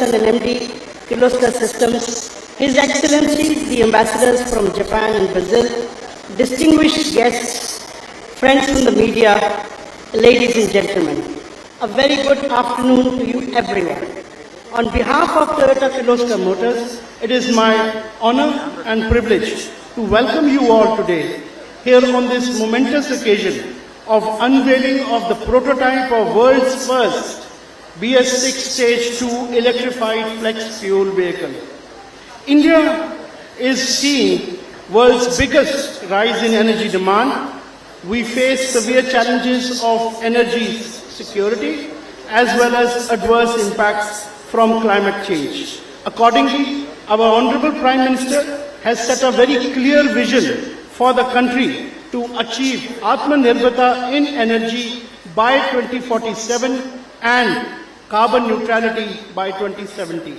Chairperson and MD, Kirloskar Systems, His Excellency, the ambassadors from Japan and Brazil, distinguished guests, friends from the media, ladies and gentlemen, a very good afternoon to you everyone. On behalf of Toyota Kirloskar Motors, it is my honor and privilege to welcome you all today here on this momentous occasion of unveiling of the prototype of world's first BS-6 Stage 2 electrified flex fuel vehicle. India is seeing world's biggest rise in energy demand. We face severe challenges of energy security as well as adverse impacts from climate change. Accordingly, our Honorable Prime Minister has set a very clear vision for the country to achieve Atmanirbharta in energy by 2047 and carbon neutrality by 2070.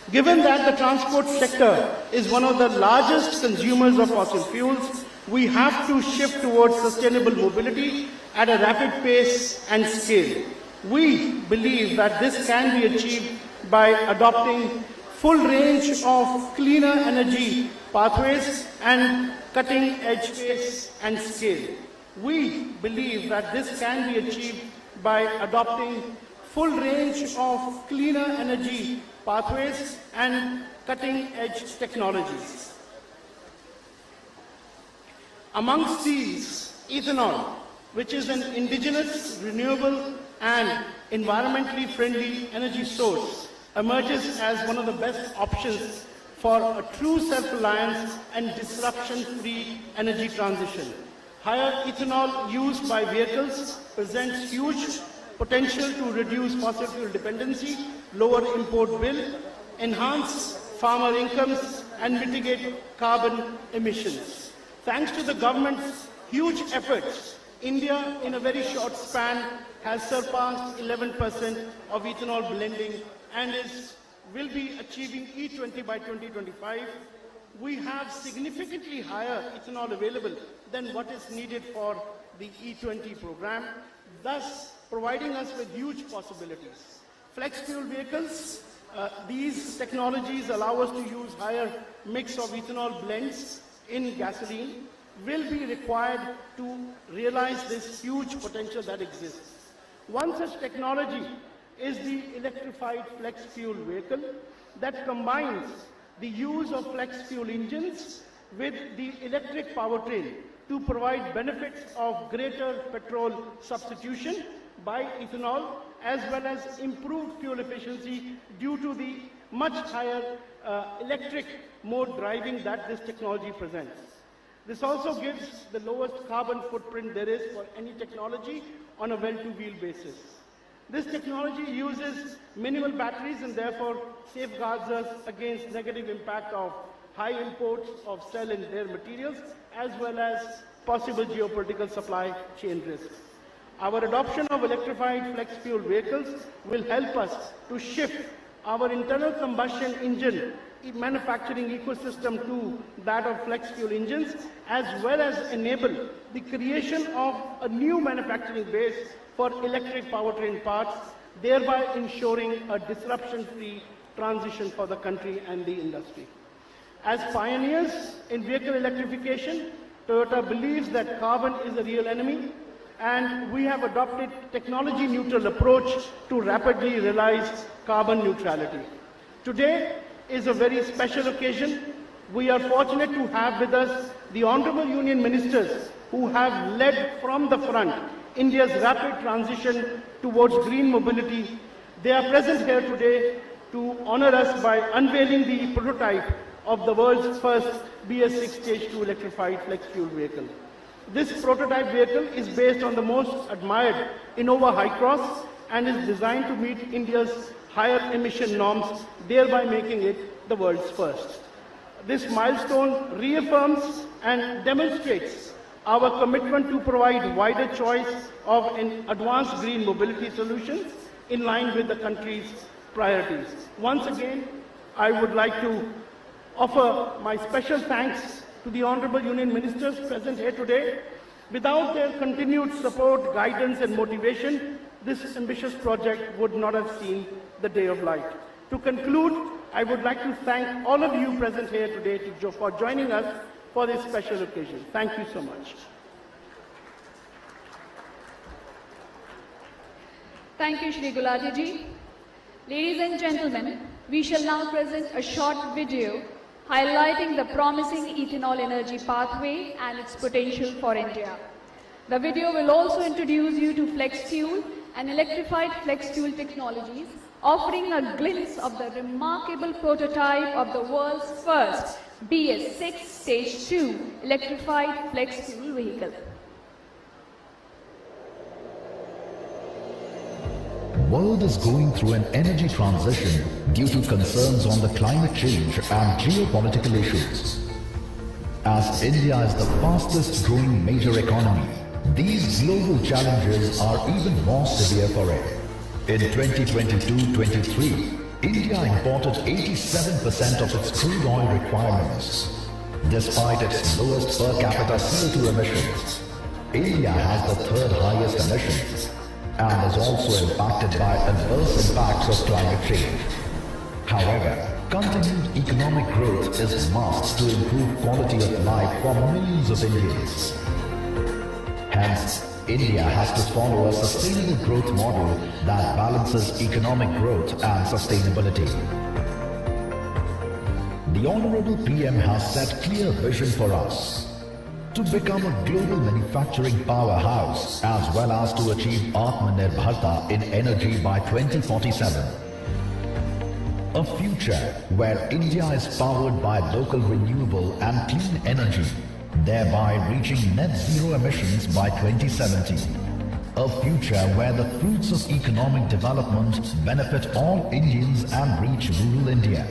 Given that the transport sector is one of the largest consumers of fossil fuels, we have to shift towards sustainable mobility at a rapid pace and scale. We believe that this can be achieved by adopting full range of cleaner energy pathways and cutting-edge pace and scale. We believe that this can be achieved by adopting full range of cleaner energy pathways and cutting-edge technologies. Amongst these, ethanol, which is an indigenous, renewable and environmentally friendly energy source, emerges as one of the best options for a true self-reliance and disruption-free energy transition. Higher ethanol use by vehicles presents huge potential to reduce fossil fuel dependency, lower import bill, enhance farmer incomes, and mitigate carbon emissions. Thanks to the government's huge efforts, India, in a very short span, has surpassed 11% of ethanol blending and will be achieving E20 by 2025. We have significantly higher ethanol available than what is needed for the E20 program, thus providing us with huge possibilities. Flex fuel vehicles, these technologies allow us to use higher mix of ethanol blends in gasoline, will be required to realize this huge potential that exists. One such technology is the electrified flex fuel vehicle that combines the use of flex fuel engines with the electric powertrain to provide benefits of greater petrol substitution by ethanol as well as improved fuel efficiency due to the much higher electric mode driving that this technology presents. This also gives the lowest carbon footprint there is for any technology on a well-to-wheel basis. This technology uses minimal batteries and therefore safeguards us against negative impact of high imports of cell and their materials as well as possible geopolitical supply chain risks. Our adoption of electrified flex fuel vehicles will help us to shift our internal combustion engine manufacturing ecosystem to that of flex fuel engines as well as enable the creation of a new manufacturing base for electric powertrain parts, thereby ensuring a disruption-free transition for the country and the industry. As pioneers in vehicle electrification, Toyota believes that carbon is a real enemy, and we have adopted technology-neutral approach to rapidly realize carbon neutrality. Today is a very special occasion. We are fortunate to have with us the Honorable Union Ministers who have led from the front India's rapid transition towards green mobility. They are present here today to honor us by unveiling the prototype of the world's first BS-6 Stage 2 electrified flex fuel vehicle. This prototype vehicle is based on the most admired Innova Hycross and is designed to meet India's higher emission norms, thereby making it the world's first. This milestone reaffirms and demonstrates our commitment to provide wider choice of advanced green mobility solutions in line with the country's priorities. Once again, I would like to offer my special thanks to the Honorable Union Ministers present here today. Without their continued support, guidance and motivation, this ambitious project would not have seen the day of light. To conclude, I would like to thank all of you present here today for joining us for this special occasion. Thank you so much. Thank you, Shri Gulati ji. Ladies and gentlemen, we shall now present a short video highlighting the promising ethanol energy pathway and its potential for India. The video will also introduce you to flex fuel and electrified flex fuel technologies, offering a glimpse of the remarkable prototype of the world's first BS-6 Stage 2 electrified flex fuel vehicle. World is going through an energy transition due to concerns on the climate change and geopolitical issues. As India is the fastest growing major economy, these global challenges are even more severe for it. In 2022-23, India imported 87% of its crude oil requirements. Despite its lowest per capita CO2 emissions, India has the third highest emissions and is also impacted by adverse impacts of climate change. However, continued economic growth is must to improve quality of life for millions of Indians. Hence, India has to follow a sustainable growth model that balances economic growth and sustainability. The Honorable PM has set clear vision for us to become a global manufacturing powerhouse as well as to achieve Atmanirbharta in energy by 2047. A future where India is powered by local renewable and clean energy, thereby reaching net zero emissions by 2070. A future where the fruits of economic development benefit all Indians and reach rural India.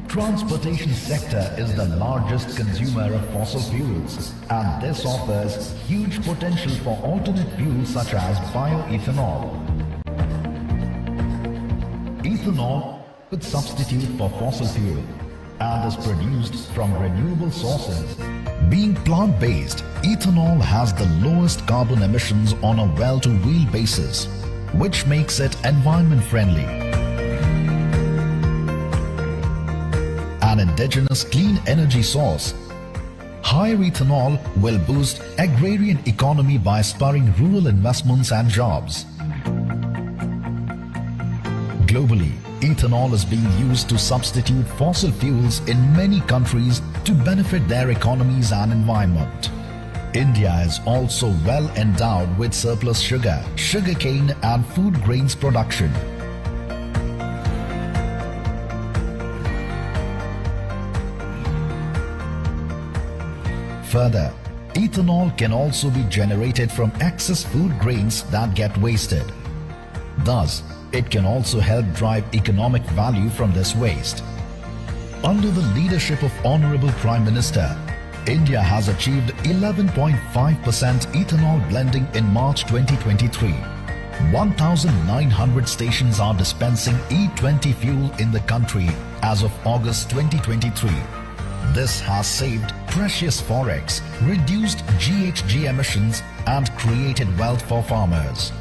Transportation sector is the largest consumer of fossil fuels, and this offers huge potential for alternate fuels such as bioethanol. Ethanol could substitute for fossil fuel and is produced from renewable sources. Being plant-based, ethanol has the lowest carbon emissions on a well-to-wheel basis, which makes it environment-friendly. An indigenous clean energy source, higher ethanol will boost agrarian economy by spurring rural investments and jobs. Globally, ethanol is being used to substitute fossil fuels in many countries to benefit their economies and environment. India is also well endowed with surplus sugar, sugarcane and food grains production. Further, ethanol can also be generated from excess food grains that get wasted. Thus, it can also help drive economic value from this waste. Under the leadership of Honorable Prime Minister, India has achieved 11.5% ethanol blending in March 2023. 1,900 stations are dispensing E20 fuel in the country as of August 2023. This has saved precious forex, reduced GHG emissions and created wealth for farmers.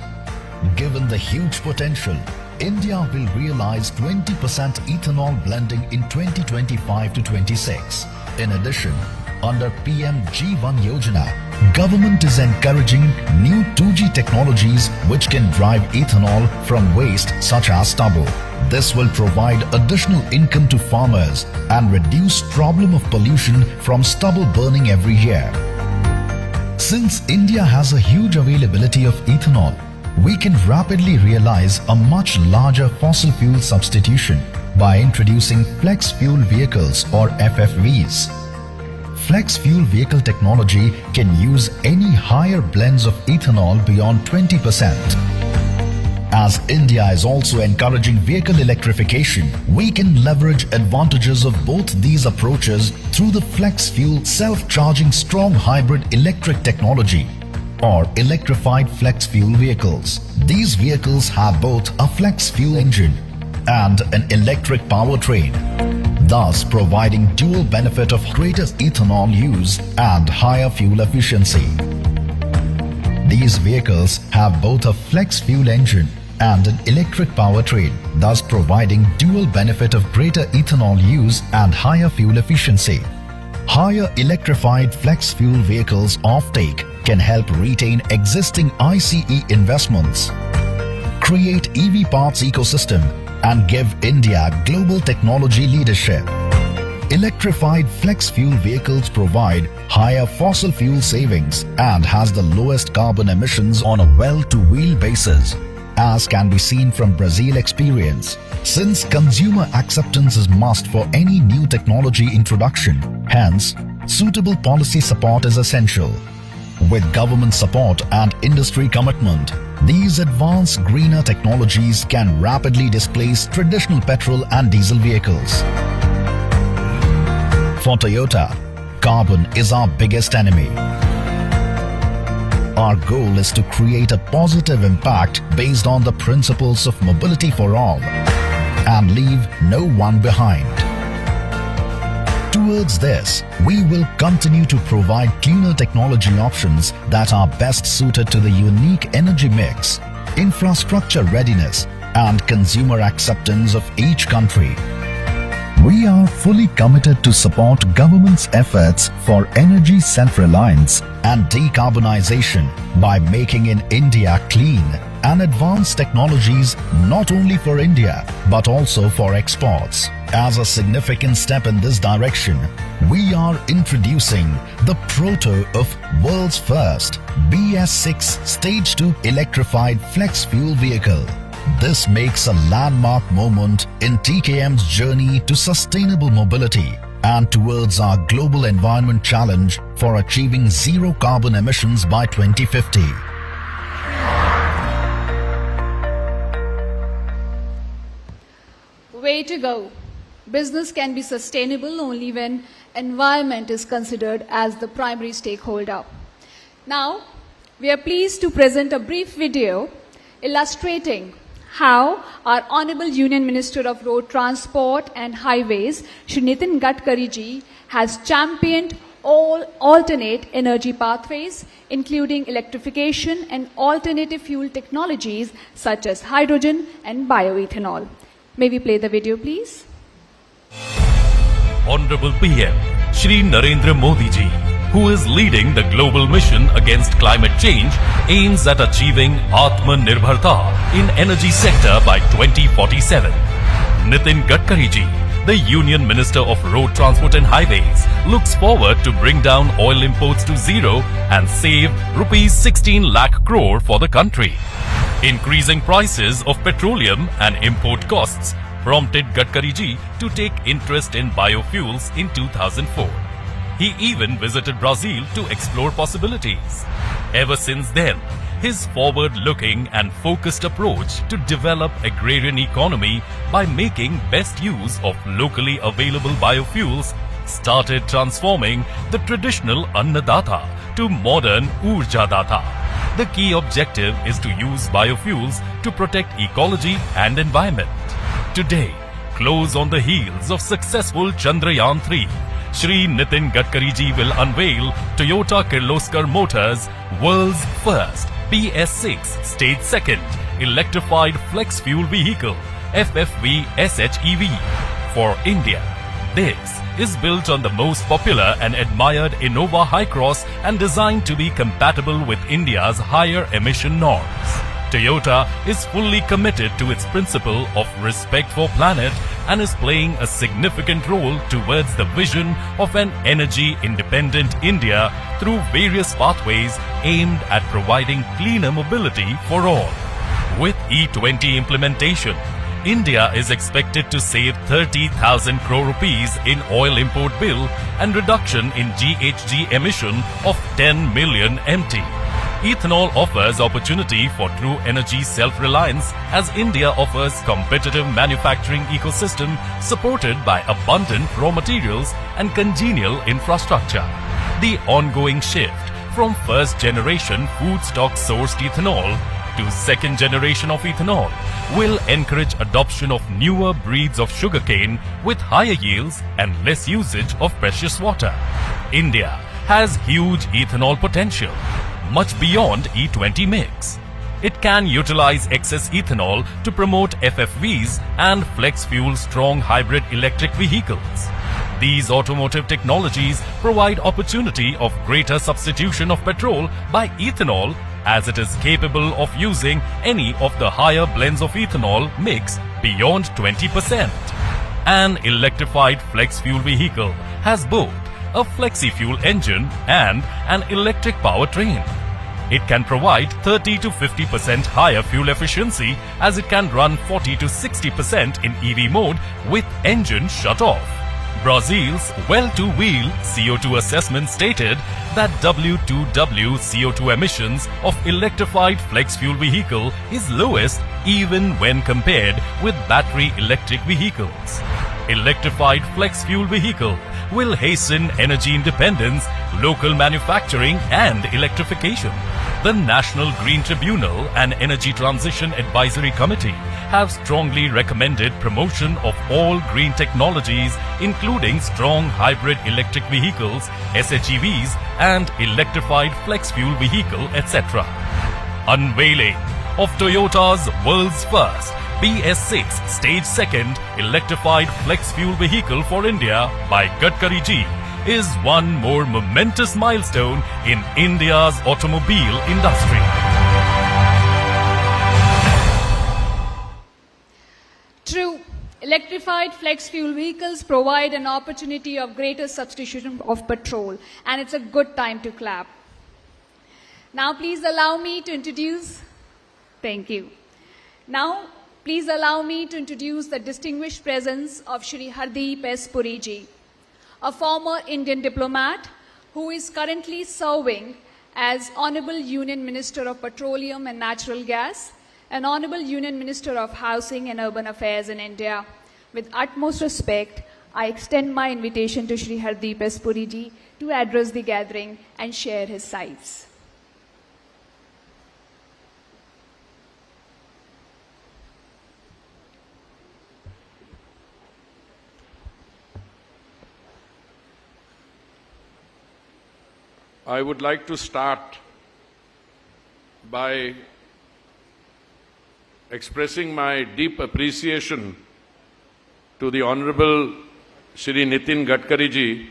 Given the huge potential, India will realize 20% ethanol blending in 2025 to 26. In addition, under PM G1 Yojana, government is encouraging new 2G technologies which can drive ethanol from waste such as stubble. This will provide additional income to farmers and reduce problem of pollution from stubble burning every year. Since India has a huge availability of ethanol, we can rapidly realize a much larger fossil fuel substitution by introducing flex fuel vehicles or FFVs. Flex fuel vehicle technology can use any higher blends of ethanol beyond 20%. As India is also encouraging vehicle electrification, we can leverage advantages of both these approaches through the flex fuel self-charging strong hybrid electric technology or electrified flex fuel vehicles. These vehicles have both a flex fuel engine and an electric powertrain, thus providing dual benefit of greater ethanol use and higher fuel efficiency. These vehicles have both a flex fuel engine and an electric powertrain, thus providing dual benefit of greater ethanol use and higher fuel efficiency. Higher electrified flex fuel vehicles offtake can help retain existing ICE investments, create EV parts ecosystem, and give India global technology leadership. Electrified flex fuel vehicles provide higher fossil fuel savings and has the lowest carbon emissions on a well-to-wheel basis, as can be seen from Brazil experience. Since consumer acceptance is must for any new technology introduction, hence, suitable policy support is essential. With government support and industry commitment, these advanced greener technologies can rapidly displace traditional petrol and diesel vehicles. For Toyota, carbon is our biggest enemy. Our goal is to create a positive impact based on the principles of mobility for all and leave no one behind. Towards this, we will continue to provide cleaner technology options that are best suited to the unique energy mix, infrastructure readiness, and consumer acceptance of each country. We are fully committed to support government's efforts for energy self-reliance and decarbonization by making in India clean and advanced technologies not only for India but also for exports. As a significant step in this direction, we are introducing the proto of world's first BS-6 Stage 2 electrified flex fuel vehicle. This makes a landmark moment in TKM's journey to sustainable mobility and towards our global environment challenge for achieving zero carbon emissions by 2050. Way to go. Business can be sustainable only when environment is considered as the primary stakeholder. Now, we are pleased to present a brief video illustrating how our Honorable Union Minister of Road Transport and Highways, Shri Nitin Gadkari ji, has championed all alternate energy pathways, including electrification and alternative fuel technologies such as hydrogen and bioethanol. May we play the video, please? Honorable PM Shri Narendra Modi ji, who is leading the global mission against climate change, aims at achieving Atmanirbharta in energy sector by 2047. Nitin Gadkari ji, the Union Minister of Road Transport and Highways, looks forward to bring down oil imports to zero and save rupees 16 lakh crore for the country. Increasing prices of petroleum and import costs prompted Gadkari ji to take interest in biofuels in 2004. He even visited Brazil to explore possibilities. Ever since then, his forward-looking and focused approach to develop agrarian economy by making best use of locally available biofuels started transforming the traditional Annadata to modern Urjadata. The key objective is to use biofuels to protect ecology and environment. Today, close on the heels of successful Chandrayaan-3, Shri Nitin Gadkari ji will unveil Toyota Kirloskar Motors' world's first BS-6 Stage 2 electrified flex fuel vehicle FFV SHEV for India. This is built on the most popular and admired Innova Hycross and designed to be compatible with India's higher emission norms. Toyota is fully committed to its principle of respect for planet and is playing a significant role towards the vision of an energy-independent India through various pathways aimed at providing cleaner mobility for all. With E20 implementation, India is expected to save 30,000 crore rupees in oil import bill and reduction in GHG emission of 10 million MT. Ethanol offers opportunity for true energy self-reliance as India offers competitive manufacturing ecosystem supported by abundant raw materials and congenial infrastructure. The ongoing shift from first-generation food stock-sourced ethanol to second-generation of ethanol will encourage adoption of newer breeds of sugarcane with higher yields and less usage of precious water. India has huge ethanol potential, much beyond E20 mix. It can utilize excess ethanol to promote FFVs and flex fuel strong hybrid electric vehicles. These automotive technologies provide opportunity of greater substitution of petrol by ethanol, as it is capable of using any of the higher blends of ethanol mix beyond 20%. An electrified flex fuel vehicle has both a flexi-fuel engine and an electric powertrain. It can provide 30 to 50% higher fuel efficiency, as it can run 40 to 60% in EV mode with engine shut off. Brazil's well-to-wheel CO2 assessment stated that W2W CO2 emissions of electrified flex fuel vehicle is lowest even when compared with battery electric vehicles. Electrified flex fuel vehicle will hasten energy independence, local manufacturing and electrification. The National Green Tribunal and Energy Transition Advisory Committee have strongly recommended promotion of all green technologies, including strong hybrid electric vehicles, SHEVs and electrified flex fuel vehicle, etc. Unveiling of Toyota's world's first BS-6 Stage 2nd electrified flex fuel vehicle for India by Gadkari ji is one more momentous milestone in India's automobile industry. True, electrified flex fuel vehicles provide an opportunity of greater substitution of petrol, and it's a good time to clap. Now please allow me to introduce, thank you. Now please allow me to introduce the distinguished presence of Shri Hardeep S. Puri ji, a former Indian diplomat who is currently serving as Honorable Union Minister of Petroleum and Natural Gas and Honorable Union Minister of Housing and Urban Affairs in India. With utmost respect, I extend my invitation to Shri Hardeep S. Puri ji to address the gathering and share his sights. I would like to start by expressing my deep appreciation to the Honorable Shri Nitin Gadkari ji,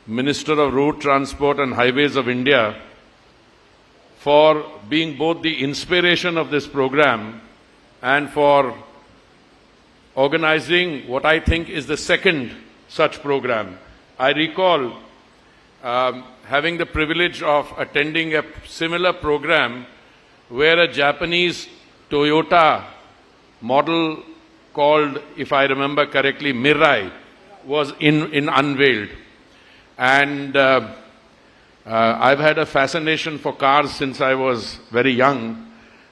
Minister of Road Transport and Highways of India, for being both the inspiration of this program and for organizing what I think is the second such program. I recall having the privilege of attending a similar program where a Japanese Toyota model called, if I remember correctly, Mirai was unveiled. And I've had a fascination for cars since I was very young,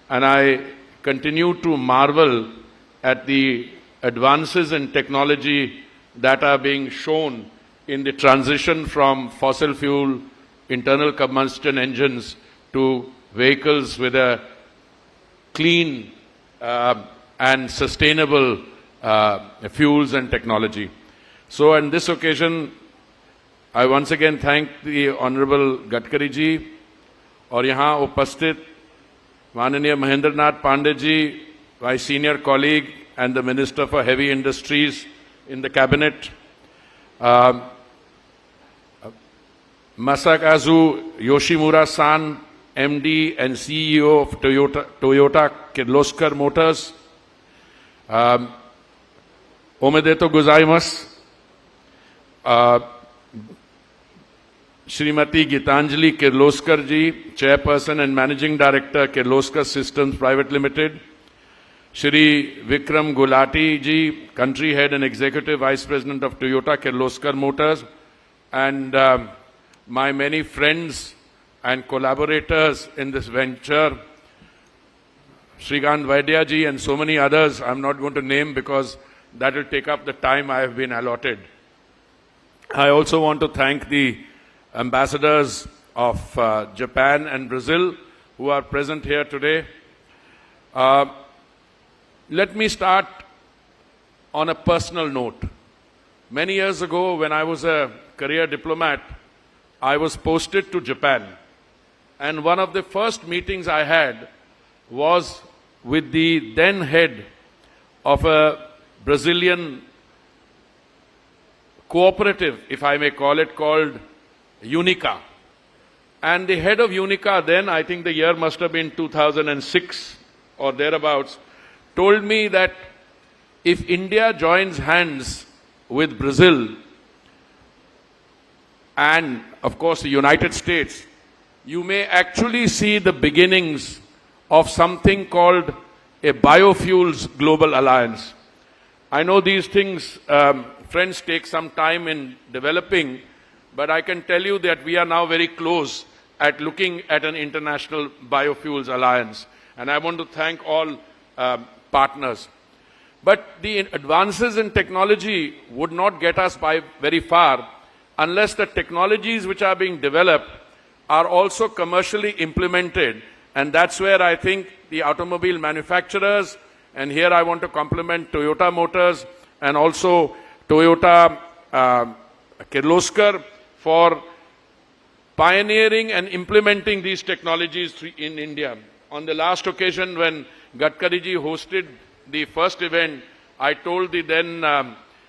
and I continue to marvel at the advances in technology that are being shown in the transition from fossil fuel internal combustion engines to vehicles with a clean and sustainable fuels and technology. So on this occasion, I once again thank the Honorable Gadkari ji और यहाँ उपस्थित माननीय Mahendranath Pandey ji, my senior colleague and the Minister for Heavy Industries in the Cabinet, Masakazu Yoshimura-san, MD and CEO of Toyota Kirloskar Motors, Omedeto gozaimasu, Srimati Gitanjali Kirloskar ji, Chairperson and Managing Director, Kirloskar Systems Private Limited, Shri Vikram Gulati ji, Country Head and Executive Vice President of Toyota Kirloskar Motors, and my many friends and collaborators in this venture, Shrikant Vaidya ji and so many others I'm not going to name because that will take up the time I have been allotted. I also want to thank the ambassadors of Japan and Brazil who are present here today. Let me start on a personal note. Many years ago, when I was a career diplomat, I was posted to Japan. And one of the first meetings I had was with the then head of a Brazilian cooperative, if I may call it, called Unica. And the head of Unica then, I think the year must have been 2006 or thereabouts, told me that if India joins hands with Brazil and, of course, the United States, you may actually see the beginnings of something called a biofuels global alliance. I know these things, friends, take some time in developing, but I can tell you that we are now very close at looking at an international biofuels alliance. And I want to thank all partners. But the advances in technology would not get us by very far unless the technologies which are being developed are also commercially implemented. And that's where I think the automobile manufacturers, and here I want to compliment Toyota Motors and also Toyota Kirloskar for pioneering and implementing these technologies in India. On the last occasion when Gadkari ji hosted the first event, I told the then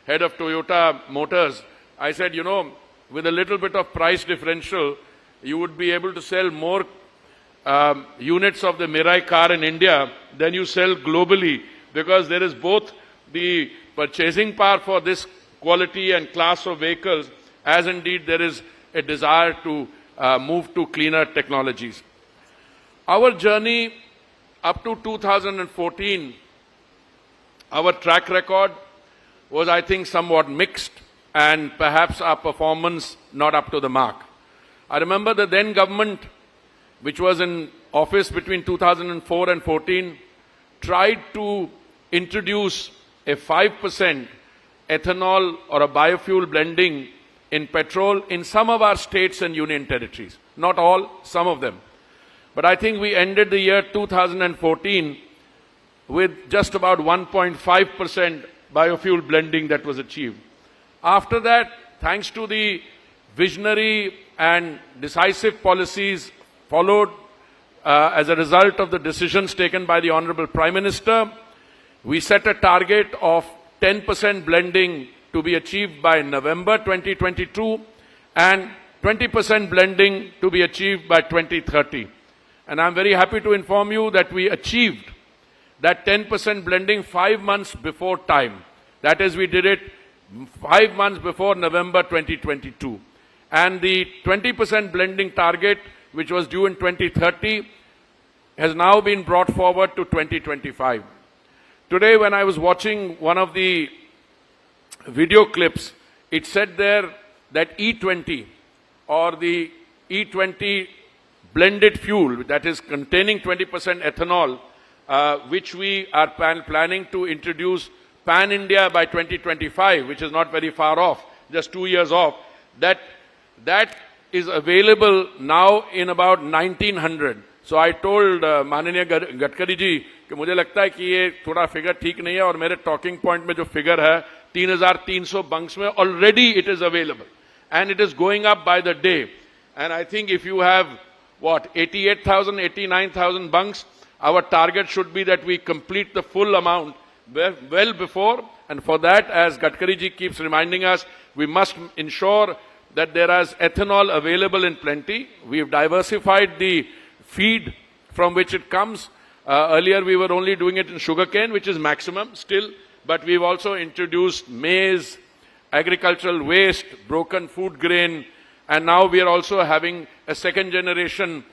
head of Toyota Motors, I said, you know, with a little bit of price differential, you would be able to sell more units of the Mirai car in India than you sell globally, because there is both the purchasing power for this quality and class of vehicles, as indeed there is a desire to move to cleaner technologies. Our journey up to 2014, our track record was, I think, somewhat mixed, and perhaps our performance not up to the mark. I remember the then government, which was in office between 2004 and 14, tried to introduce a 5% ethanol or a biofuel blending in petrol in some of our states and union territories. Not all, some of them. But I think we ended the year 2014 with just about 1.5% biofuel blending that was achieved. After that, thanks to the visionary and decisive policies followed as a result of the decisions taken by the Honorable Prime Minister, we set a target of 10% blending to be achieved by November 2022 and 20% blending to be achieved by 2030. And I'm very happy to inform you that we achieved that 10% blending 5 months before time. That is, we did it 5 months before November 2022. And the 20% blending target, which was due in 2030, has now been brought forward to 2025. Today, when I was watching one of the video clips, it said there that E20 or the E20 blended fuel, that is containing 20% ethanol, which we are planning to introduce pan-India by 2025, which is not very far off, just 2 years off, that is available now in about 1900. So I told माननीय गडकरी जी कि मुझे लगता है कि ये थोड़ा figure ठीक नहीं है और मेरे टॉकिंग पॉइंट में जो फिगर है 3,300 bunks में already it is available and it is going up by the day. And I think if you have 88,000, 89,000 bunks, our target should be that we complete the full amount well before. And for that, as Gadkari ji keeps reminding us, we must ensure that there is ethanol available in plenty. We've diversified the feed from which it comes. Earlier we were only doing it in sugarcane, which is maximum still, but we've also introduced maize, agricultural waste, broken food grain, and now we are also having a second generation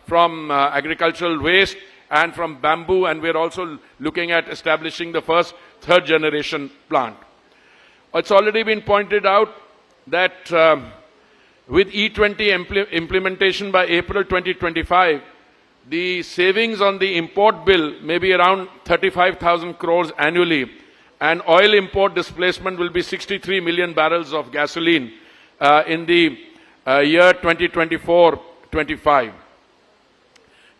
from agricultural waste and from bamboo, and we're also looking at establishing the first third generation plant. It's already been pointed out that with E20 implementation by April 2025, the savings on the import bill may be around 35,000 crores annually, and oil import displacement will be 63 million barrels of gasoline in the year 2024-25.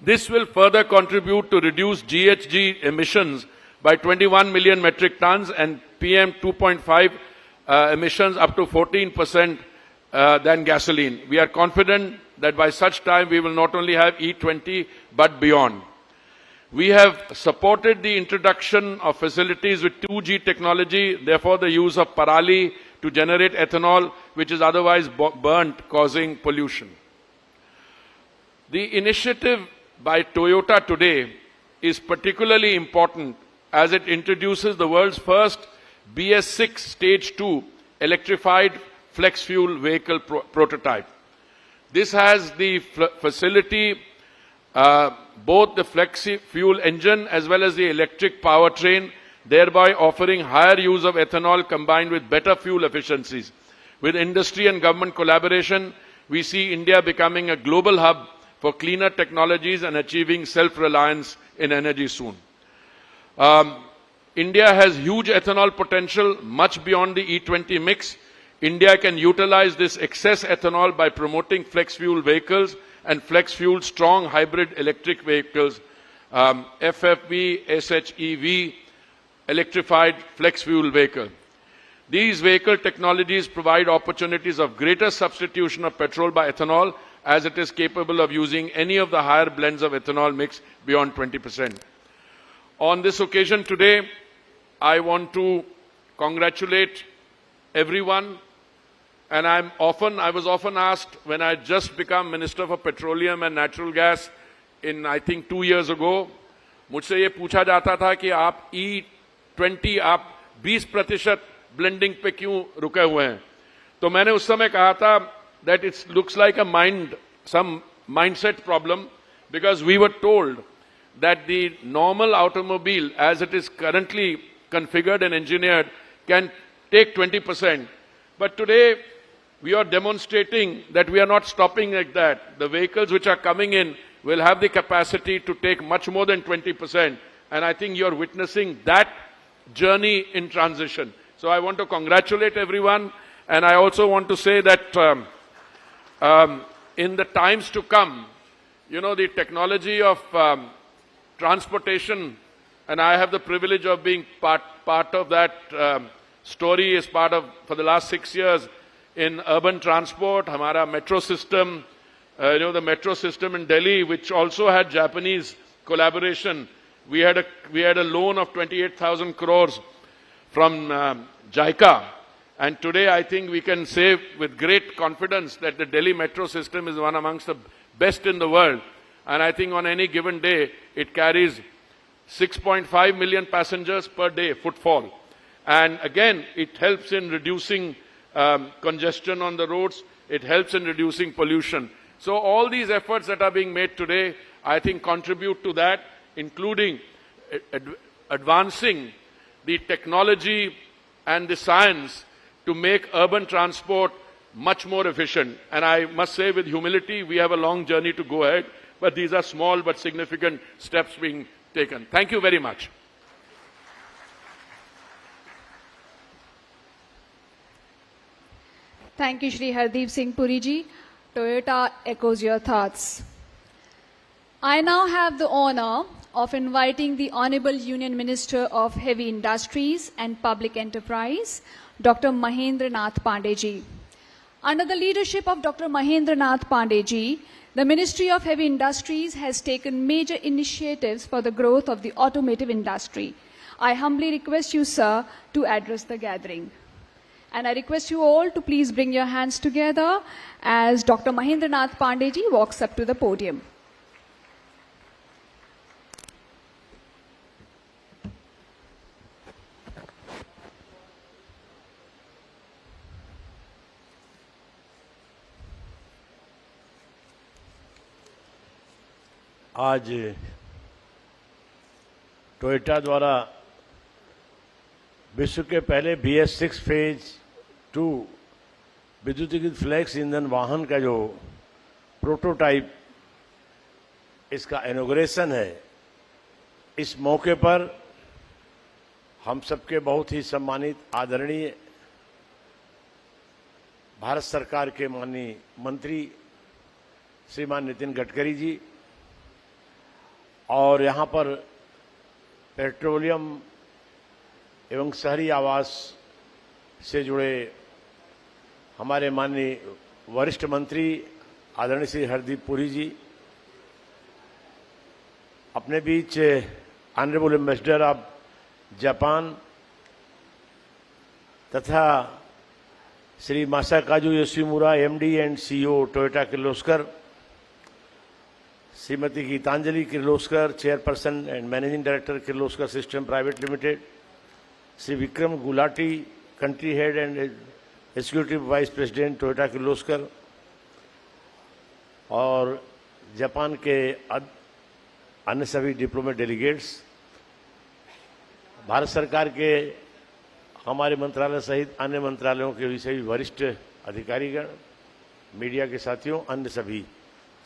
This will further contribute to reduce GHG emissions by 21 million metric tons and PM 2.5 emissions up to 14% than gasoline. We are confident that by such time we will not only have E20 but beyond. We have supported the introduction of facilities with 2G technology, therefore the use of parali to generate ethanol, which is otherwise burnt, causing pollution. The initiative by Toyota today is particularly important as it introduces the world's first BS-6 Stage 2 electrified flex fuel vehicle prototype. This has the facility, both the flex fuel engine as well as the electric powertrain, thereby offering higher use of ethanol combined with better fuel efficiencies. With industry and government collaboration, we see India becoming a global hub for cleaner technologies and achieving self-reliance in energy soon. India has huge ethanol potential, much beyond the E20 mix. India can utilize this excess ethanol by promoting flex fuel vehicles and flex fuel strong hybrid electric vehicles, FFV, SHEV, electrified flex fuel vehicle. These vehicle technologies provide opportunities of greater substitution of petrol by ethanol, as it is capable of using any of the higher blends of ethanol mix beyond 20%. On this occasion today, I want to congratulate everyone, and I was often asked when I just become Minister for Petroleum and Natural Gas in I think 2 years ago, मुझसे ये पूछा जाता था कि आप E20 आप 20% blending पे क्यों रुके हुए हैं? तो मैंने उस समय कहा था that it looks like some mindset problem, because we were told that the normal automobile as it is currently configured and engineered can take 20%. But today we are demonstrating that we are not stopping like that. The vehicles which are coming in will have the capacity to take much more than 20%. And I think you are witnessing that journey in transition. So I want to congratulate everyone. And I also want to say that in the times to come, you know, the technology of transportation, and I have the privilege of being part of that story as part of, for the last 6 years, in urban transport, hamara metro system, you know, the metro system in Delhi, which also had Japanese collaboration. We had a loan of 28,000 crores from JICA. And today I think we can say with great confidence that the Delhi metro system is one amongst the best in the world. And I think on any given day, it carries 6.5 million passengers per day, footfall. And again, it helps in reducing congestion on the roads. It helps in reducing pollution. So all these efforts that are being made today, I think contribute to that, including advancing the technology and the science to make urban transport much more efficient. And I must say with humility, we have a long journey to go ahead, but these are small but significant steps being taken. Thank you very much. Thank you, Shri Hardeep Singh Puri ji. Toyota echoes your thoughts. I now have the honor of inviting the Honorable Union Minister of Heavy Industries and Public Enterprise, Dr. Mahendra Nath Pandey ji. Under the leadership of Dr. Mahendra Nath Pandey ji, the Ministry of Heavy Industries has taken major initiatives for the growth of the automotive industry. I humbly request you, sir, to address the gathering. And I request you all to please bring your hands together as Dr. Mahendra Nath Pandey ji walks up to the podium. आज Toyota द्वारा विश्व के पहले BS-6 phase 2 विद्युतीकृत flex ईंधन वाहन का जो prototype इसका इनॉग्रेशन है, इस मौके पर हम सबके बहुत ही सम्मानित आदरणीय भारत सरकार के माननीय मंत्री श्रीमान नितिन गडकरी जी और यहाँ पर पेट्रोलियम एवं शहरी आवास से जुड़े हमारे माननीय वरिष्ठ मंत्री आदरणीय श्री हरदीप पुरी जी, अपने बीच ऑनरेबल एम्बेसडर ऑफ जापान तथा Shri Masakazu Yoshimura MD and CEO Toyota Kirloskar, Shrimati Geetanjali Kirloskar chairperson and managing director Kirloskar system private limited, Shri Vikram Gulati country head and executive vice president Toyota Kirloskar, और जापान के अन्य सभी डिप्लोमेट डेलीगेट्स, भारत सरकार के हमारे मंत्रालय सहित अन्य मंत्रालयों के सभी वरिष्ठ अधिकारीगण, मीडिया के साथियों, अन्य सभी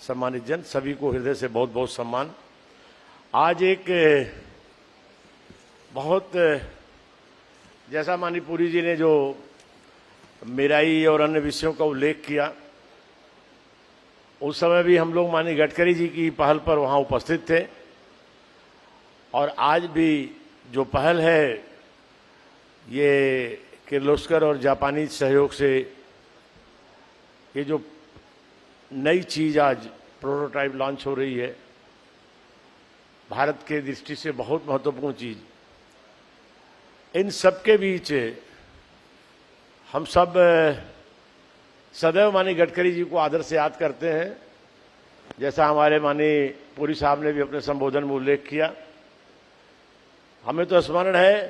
सम्मानित जन, सभी को हृदय से बहुत बहुत सम्मान। आज एक बहुत, जैसा माननीय पुरी जी ने जो मेराई और अन्य विषयों का उल्लेख किया, उस समय भी हम लोग माननीय गडकरी जी की पहल पर वहां उपस्थित थे, और आज भी जो पहल है ये किर्लोस्कर और जापानी सहयोग से ये जो नई चीज आज प्रोटोटाइप लॉन्च हो रही है, भारत के दृष्टि से बहुत महत्वपूर्ण चीज, इन सबके बीच हम सब सदैव माननीय गडकरी जी को आदर से याद करते हैं। जैसा हमारे माननीय पुरी साहब ने भी अपने संबोधन में उल्लेख किया, हमें तो स्मरण है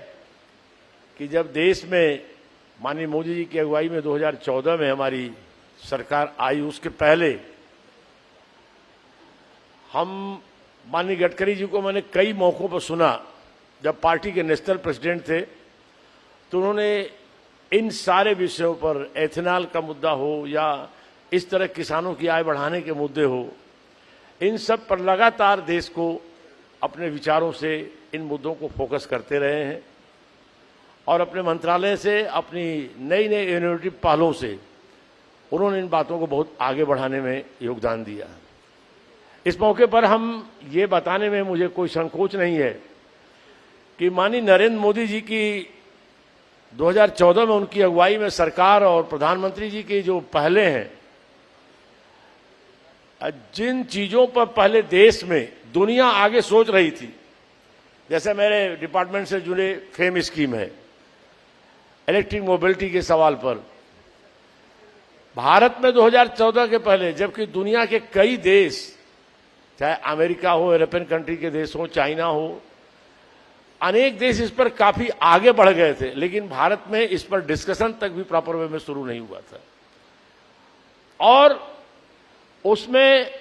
कि जब देश में माननीय मोदी जी की अगुवाई में 2014 में हमारी सरकार आई, उसके पहले हम माननीय गडकरी जी को मैंने कई मौकों पर सुना। जब पार्टी के नेशनल प्रेसिडेंट थे तो उन्होंने इन सारे विषयों पर, एथेनॉल का मुद्दा हो या इस तरह किसानों की आय बढ़ाने के मुद्दे हो, इन सब पर लगातार देश को अपने विचारों से इन मुद्दों को फोकस करते रहे हैं, और अपने मंत्रालय से, अपनी नई नई इनोवेटिव पहलों से उन्होंने इन बातों को बहुत आगे बढ़ाने में योगदान दिया। इस मौके पर हम ये बताने में मुझे कोई संकोच नहीं है कि माननीय नरेंद्र मोदी जी की 2014 में उनकी अगुवाई में सरकार और प्रधानमंत्री जी की जो पहले हैं, जिन चीजों पर पहले देश में दुनिया आगे सोच रही थी, जैसे मेरे डिपार्टमेंट से जुड़े फेम स्कीम है, इलेक्ट्रिक मोबिलिटी के सवाल पर भारत में 2014 के पहले, जबकि दुनिया के कई देश, चाहे अमेरिका हो, यूरोपियन कंट्री के देश हो, चाइना हो, अनेक देश इस पर काफी आगे बढ़ गए थे, लेकिन भारत में इस पर डिस्कशन तक भी प्रॉपर वे में शुरू नहीं हुआ था। और उसमें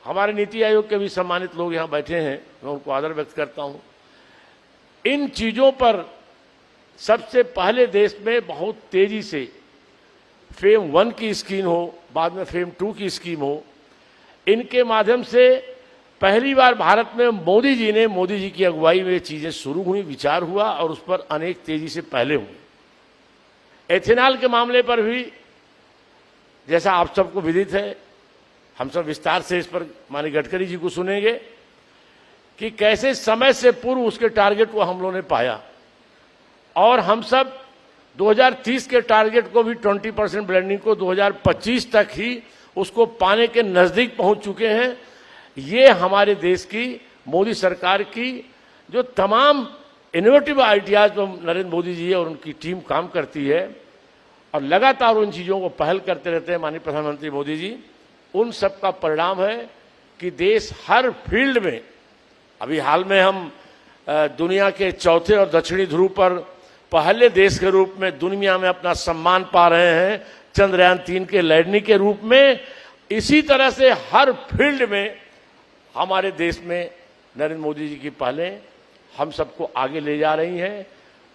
हमारे नीति आयोग के भी सम्मानित लोग यहां बैठे हैं, मैं उनको आदर व्यक्त करता हूं। इन चीजों पर सबसे पहले देश में बहुत तेजी से फेम 1 की स्कीम हो, बाद में फेम 2 की स्कीम हो, इनके माध्यम से पहली बार भारत में मोदी जी की अगुवाई में चीजें शुरू हुई, विचार हुआ, और उस पर अनेक तेजी से पहले हुई। एथेनॉल के मामले पर भी जैसा आप सबको विदित है, हम सब विस्तार से इस पर माननीय गडकरी जी को सुनेंगे कि कैसे समय से पूर्व उसके टारगेट को हम लोगों ने पाया, और हम सब 2030 के टारगेट को भी 20% ब्लेंडिंग को 2025 तक ही उसको पाने के नजदीक पहुंच चुके हैं। ये हमारे देश की मोदी सरकार की जो तमाम इनोवेटिव आइडियाज पर नरेंद्र मोदी जी और उनकी टीम काम करती है, और लगातार उन चीजों को पहल करते रहते हैं माननीय प्रधानमंत्री मोदी जी, उन सब का परिणाम है कि देश हर फील्ड में, अभी हाल में हम दुनिया के चौथे और दक्षिणी ध्रुव पर पहले देश के रूप में दुनिया में अपना सम्मान पा रहे हैं, चंद्रयान 3 के लैंडिंग के रूप में। इसी तरह से हर फील्ड में हमारे देश में नरेंद्र मोदी जी की पहलें हम सबको आगे ले जा रही हैं।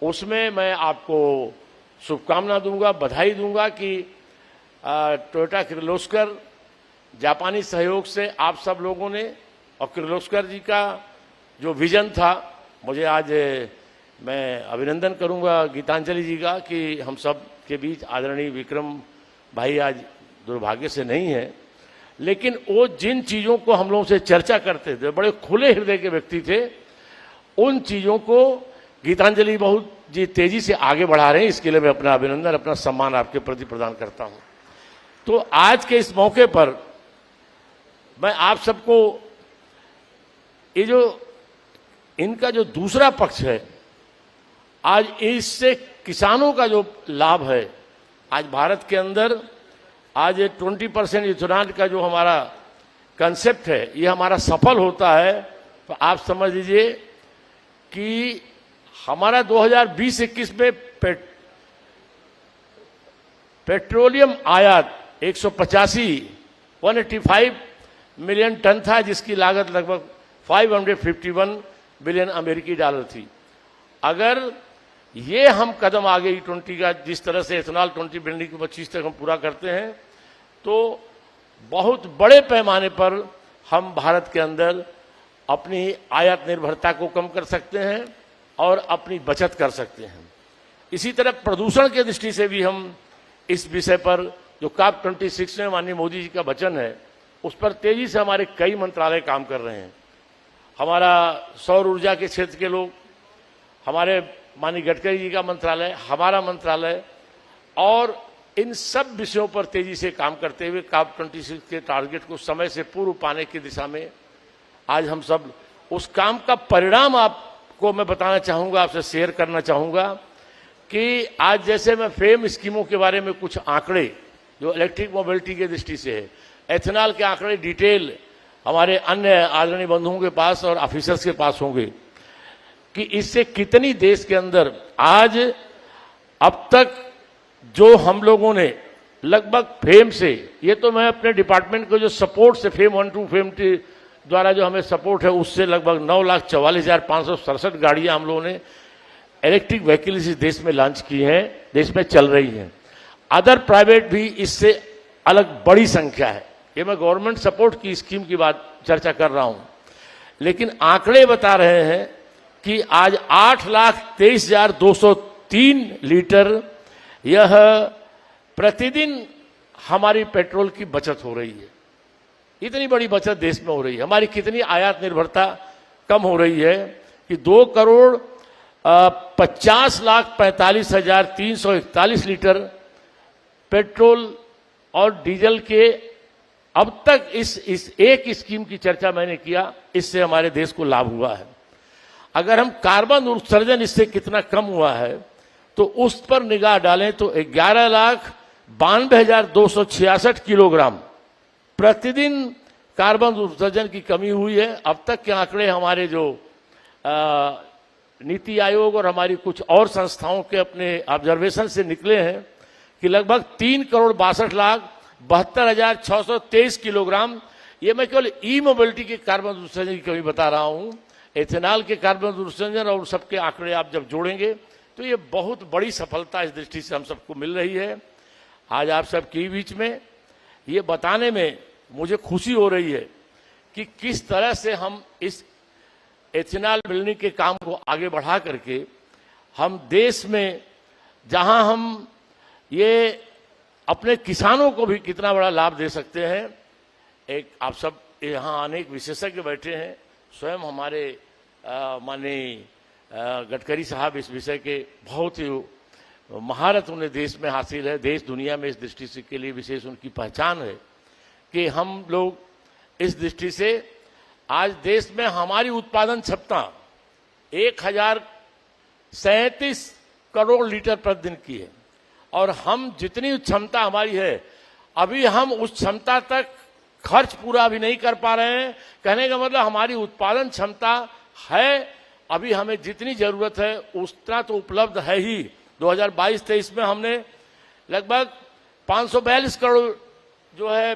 उसमें मैं आपको शुभकामना दूंगा, बधाई दूंगा कि टोयोटा किर्लोस्कर जापानी सहयोग से आप सब लोगों ने, और किर्लोस्कर जी का जो विजन था, मुझे आज मैं अभिनंदन करूंगा गीतांजलि जी का कि हम सब के बीच आदरणीय विक्रम भाई आज दुर्भाग्य से नहीं है, लेकिन वो जिन चीजों को हम लोगों से चर्चा करते थे, बड़े खुले हृदय के व्यक्ति थे, उन चीजों को गीतांजलि बहुत जी तेजी से आगे बढ़ा रहे हैं। इसके लिए मैं अपना अभिनंदन, अपना सम्मान आपके प्रति प्रदान करता हूं। तो आज के इस मौके पर मैं आप सबको ये जो इनका जो दूसरा पक्ष है, आज इससे किसानों का जो लाभ है, आज भारत के अंदर आज 20% इथेनॉल का जो हमारा कंसेप्ट है, ये हमारा सफल होता है तो आप समझ लीजिए कि हमारा 2020-21 में पेट्रोलियम आयात 185 मिलियन टन था, जिसकी लागत लगभग 551 बिलियन अमेरिकी डॉलर थी। अगर ये हम कदम आगे E20 का जिस तरह से एथेनॉल 20 बिल्डिंग को 25 तक हम पूरा करते हैं, तो बहुत बड़े पैमाने पर हम भारत के अंदर अपनी आयात निर्भरता को कम कर सकते हैं और अपनी बचत कर सकते हैं। इसी तरह प्रदूषण के दृष्टि से भी हम इस विषय पर जो COP 26 में माननीय मोदी जी का वचन है, उस पर तेजी से हमारे कई मंत्रालय काम कर रहे हैं। हमारा सौर ऊर्जा के क्षेत्र के लोग, हमारे माननीय गडकरी जी का मंत्रालय, हमारा मंत्रालय, और इन सब विषयों पर तेजी से काम करते हुए COP 26 के टारगेट को समय से पूर्व पाने की दिशा में आज हम सब उस काम का परिणाम आपको मैं बताना चाहूंगा, आपसे शेयर करना चाहूंगा कि आज जैसे मैं फेम स्कीमों के बारे में कुछ आंकड़े जो इलेक्ट्रिक मोबिलिटी के दृष्टि से है, एथेनॉल के आंकड़े डिटेल हमारे अन्य आदरणीय बंधुओं के पास और ऑफिसर्स के पास होंगे कि इससे कितनी देश के अंदर आज अब तक जो हम लोगों ने लगभग फेम से, ये तो मैं अपने डिपार्टमेंट को जो सपोर्ट से फेम 1 2 फेम 3 द्वारा जो हमें सपोर्ट है, उससे लगभग 9,44,567 गाड़ियां हम लोगों ने इलेक्ट्रिक व्हीकल इस देश में लॉन्च की हैं, देश में चल रही हैं। अदर प्राइवेट भी इससे अलग बड़ी संख्या है। ये मैं गवर्नमेंट सपोर्ट की स्कीम की बात चर्चा कर रहा हूं, लेकिन आंकड़े बता रहे हैं कि आज 8,23,203 लीटर यह प्रतिदिन हमारी पेट्रोल की बचत हो रही है। इतनी बड़ी बचत देश में हो रही है। हमारी कितनी आयात निर्भरता कम हो रही है कि 2,50,45,341 लीटर पेट्रोल और डीजल के अब तक इस एक स्कीम की चर्चा मैंने किया, इससे हमारे देश को लाभ हुआ है। अगर हम कार्बन उत्सर्जन इससे कितना कम हुआ है तो उस पर निगाह डालें तो 11,92,266 किलोग्राम प्रतिदिन कार्बन उत्सर्जन की कमी हुई है। अब तक के आंकड़े हमारे जो नीति आयोग और हमारी कुछ और संस्थाओं के अपने ऑब्जर्वेशन से निकले हैं कि लगभग 3,62,72,623 किलोग्राम। ये मैं केवल ई मोबिलिटी के कार्बन उत्सर्जन की कमी बता रहा हूं। एथेनॉल के कार्बन उत्सर्जन और सबके आंकड़े आप जब जोड़ेंगे तो ये बहुत बड़ी सफलता इस दृष्टि से हम सबको मिल रही है। आज आप सबके बीच में ये बताने में मुझे खुशी हो रही है कि किस तरह से हम इस एथेनॉल मिलने के काम को आगे बढ़ा करके हम देश में, जहां हम ये अपने किसानों को भी कितना बड़ा लाभ दे सकते हैं। एक आप सब यहाँ अनेक विशेषज्ञ बैठे हैं, स्वयं हमारे माननीय गडकरी साहब इस विषय के बहुत ही महारत उन्हें देश में हासिल है, देश दुनिया में इस दृष्टि से के लिए विशेष उनकी पहचान है कि हम लोग इस दृष्टि से आज देश में हमारी उत्पादन क्षमता 1,037 करोड़ लीटर प्रतिदिन की है और हम जितनी क्षमता हमारी है अभी हम उस क्षमता तक खर्च पूरा अभी नहीं कर पा रहे हैं। कहने का मतलब हमारी उत्पादन क्षमता है, अभी हमें जितनी जरूरत है उतना तो उपलब्ध है ही। 2022-23 में हमने लगभग 542 करोड़ जो है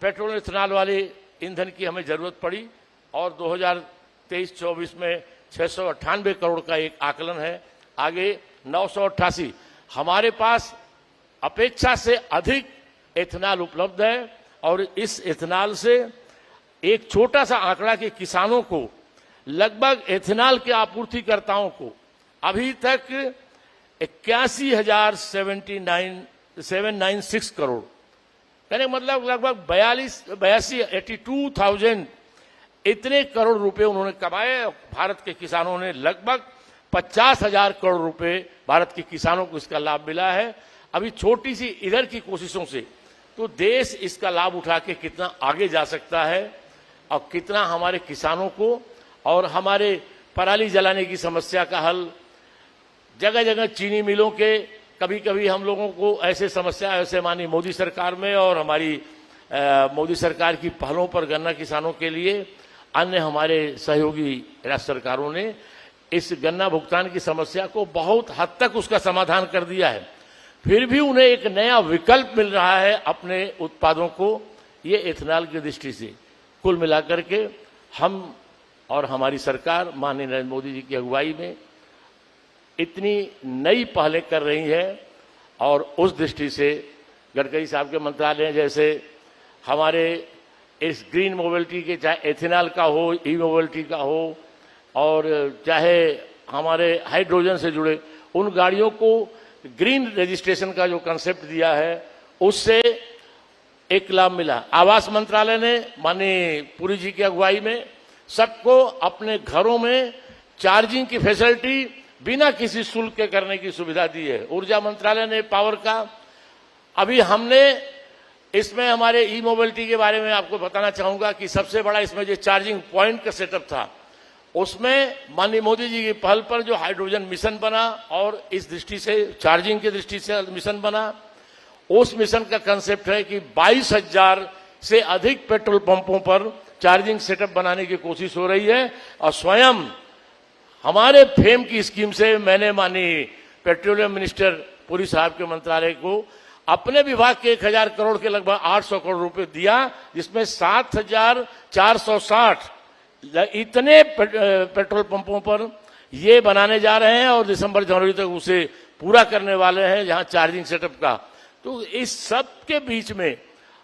पेट्रोल एथेनॉल वाले ईंधन की हमें जरूरत पड़ी और 2023-24 में 698 करोड़ का एक आकलन है, आगे 988। हमारे पास अपेक्षा से अधिक एथेनॉल उपलब्ध है और इस एथेनॉल से एक छोटा सा आंकड़ा के किसानों को, लगभग एथेनॉल के आपूर्तिकर्ताओं को अभी तक 81,796 करोड़, यानी मतलब लगभग 82,000 इतने करोड़ रुपए उन्होंने कमाए। भारत के किसानों ने लगभग 50,000 करोड़ रुपए भारत के किसानों को इसका लाभ मिला है। अभी छोटी सी इधर की कोशिशों से तो देश इसका लाभ उठा के कितना आगे जा सकता है और कितना हमारे किसानों को और हमारे पराली जलाने की समस्या का हल, जगह जगह चीनी मिलों के, कभी कभी हम लोगों को ऐसे समस्या ऐसे मानी मोदी सरकार में और हमारी मोदी सरकार की पहलों पर गन्ना किसानों के लिए अन्य हमारे सहयोगी राज्य सरकारों ने इस गन्ना भुगतान की समस्या को बहुत हद तक उसका समाधान कर दिया है। फिर भी उन्हें एक नया विकल्प मिल रहा है अपने उत्पादों को, ये इथेनॉल की दृष्टि से। कुल मिलाकर के हम और हमारी सरकार माननीय नरेंद्र मोदी जी की अगुवाई में इतनी नई पहलें कर रही है और उस दृष्टि से गडकरी साहब के मंत्रालय जैसे हमारे इस ग्रीन मोबिलिटी के, चाहे एथेनॉल का हो, ई मोबिलिटी का हो, और चाहे हमारे हाइड्रोजन से जुड़े उन गाड़ियों को ग्रीन रजिस्ट्रेशन का जो कंसेप्ट दिया है उससे एक लाभ मिला। आवास मंत्रालय ने माननीय पुरी जी की अगुवाई में सबको अपने घरों में चार्जिंग की फैसिलिटी बिना किसी शुल्क के करने की सुविधा दी है। ऊर्जा मंत्रालय ने पावर का, अभी हमने इसमें हमारे ई मोबिलिटी के बारे में आपको बताना चाहूंगा कि सबसे बड़ा इसमें जो चार्जिंग पॉइंट का सेटअप था उसमें माननीय मोदी जी की पहल पर जो हाइड्रोजन मिशन बना और इस दृष्टि से चार्जिंग की दृष्टि से मिशन बना, उस मिशन का कंसेप्ट है कि 22,000 से अधिक पेट्रोल पंपों पर चार्जिंग सेटअप बनाने की कोशिश हो रही है। और स्वयं हमारे फेम की स्कीम से मैंने माननीय पेट्रोलियम मिनिस्टर पुरी साहब के मंत्रालय को अपने विभाग के 1,000 करोड़ के लगभग 800 करोड़ रुपए दिया, जिसमें 7,460 इतने पेट्रोल पंपों पर ये बनाने जा रहे हैं और दिसंबर जनवरी तक उसे पूरा करने वाले हैं जहां चार्जिंग सेटअप का। तो इस सब के बीच में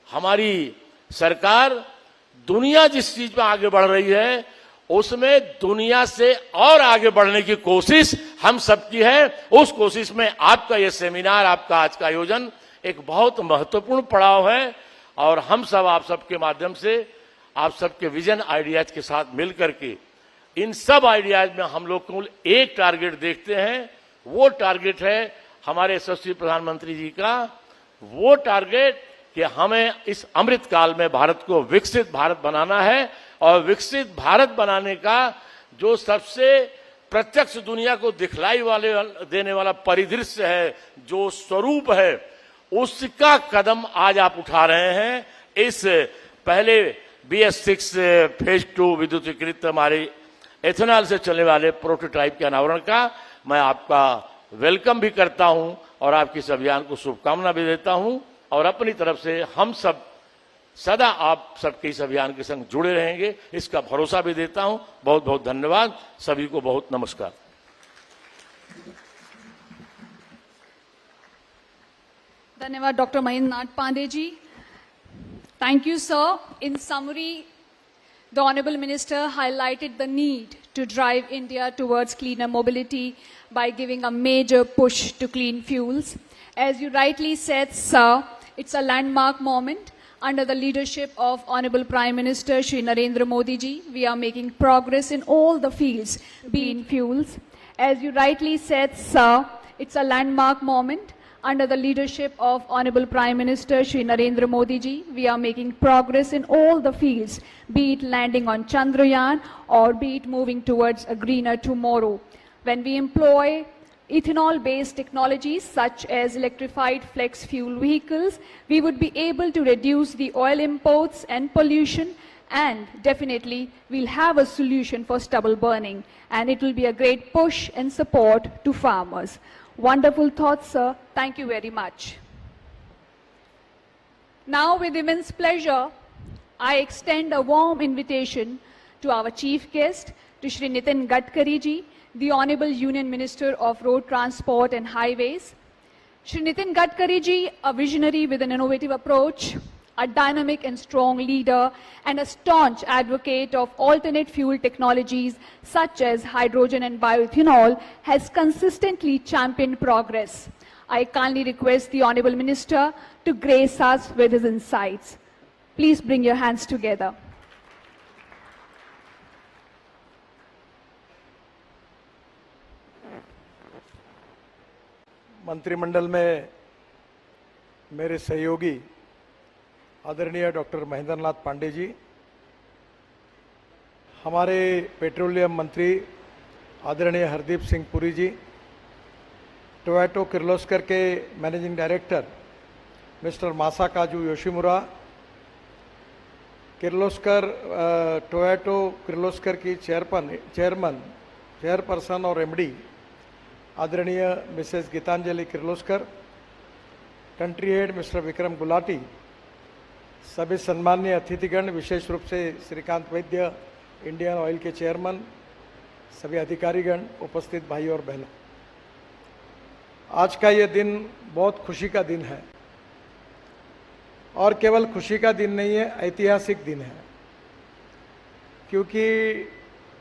हमारी सरकार दुनिया जिस चीज में आगे बढ़ रही है उसमें दुनिया से और आगे बढ़ने की कोशिश हम सबकी है। उस कोशिश में आपका ये सेमिनार, आपका आज का आयोजन एक बहुत महत्वपूर्ण पड़ाव है और हम सब आप सबके माध्यम से आप सबके विजन आइडियाज के साथ मिलकर के इन सब आइडियाज में हम लोग को एक टारगेट देखते हैं। वो टारगेट है हमारे यशस्वी प्रधानमंत्री जी का, वो टारगेट कि हमें इस अमृत काल में भारत को विकसित भारत बनाना है। और विकसित भारत बनाने का जो सबसे प्रत्यक्ष दुनिया को दिखलाई देने वाला परिदृश्य है, जो स्वरूप है, उसका कदम आज आप उठा रहे हैं। इस पहले BS-6 फेज 2 विद्युतीकृत हमारे एथेनॉल से चलने वाले प्रोटोटाइप के अनावरण का मैं आपका वेलकम भी करता हूं और आपके इस अभियान को शुभकामना भी देता हूं और अपनी तरफ से हम सब सदा आप सबके इस अभियान के संग जुड़े रहेंगे इसका भरोसा भी देता हूं। बहुत बहुत धन्यवाद, सभी को बहुत नमस्कार। धन्यवाद doctor Mahendra Nath Pandey ji. Thank you, sir. In summary, the Honorable Minister highlighted the need to drive India towards cleaner mobility by giving a major push to clean fuels. As you rightly said, sir, it's a landmark moment. Under the leadership of Honorable Prime Minister Shri Narendra Modi ji, we are making progress in all the fields, clean fuels. As you rightly said, sir, it's a landmark moment. Under the leadership of Honorable Prime Minister Shri Narendra Modi ji, we are making progress in all the fields, be it landing on Chandrayaan or be it moving towards a greener tomorrow. When we employ ethanol-based technologies such as electrified flex fuel vehicles, we would be able to reduce the oil imports and pollution, and definitely we'll have a solution for stubble burning, and it will be a great push and support to farmers. Wonderful thoughts, sir. Thank you very much. Now, with immense pleasure, I extend a warm invitation to our chief guest, to Shri Nitin Gadkari ji, the Honorable Union Minister of Road Transport and Highways. Shri Nitin Gadkari ji, a visionary with an innovative approach, a dynamic and strong leader, and a staunch advocate of alternate fuel technologies such as hydrogen and bioethanol, has consistently championed progress. I kindly request the Honorable Minister to grace us with his insights. Please bring your hands together. मंत्रिमंडल में मेरे सहयोगी आदरणीय doctor Mahendra Nath Pandey ji, हमारे petroleum मंत्री आदरणीय Hardeep Singh Puri ji, Toyota Kirloskar के managing director mister Masakazu Yoshimura, Toyota Kirloskar की चेयरपर्सन और एमडी आदरणीय Mrs Geetanjali Kirloskar, country head mister Vikram Gulati, सभी सम्माननीय अतिथिगण, विशेष रूप से श्रीकांत वैद्य, इंडियन ऑयल के चेयरमैन, सभी अधिकारीगण, उपस्थित भाई और बहनों, आज का ये दिन बहुत खुशी का दिन है और केवल खुशी का दिन नहीं है, ऐतिहासिक दिन है, क्योंकि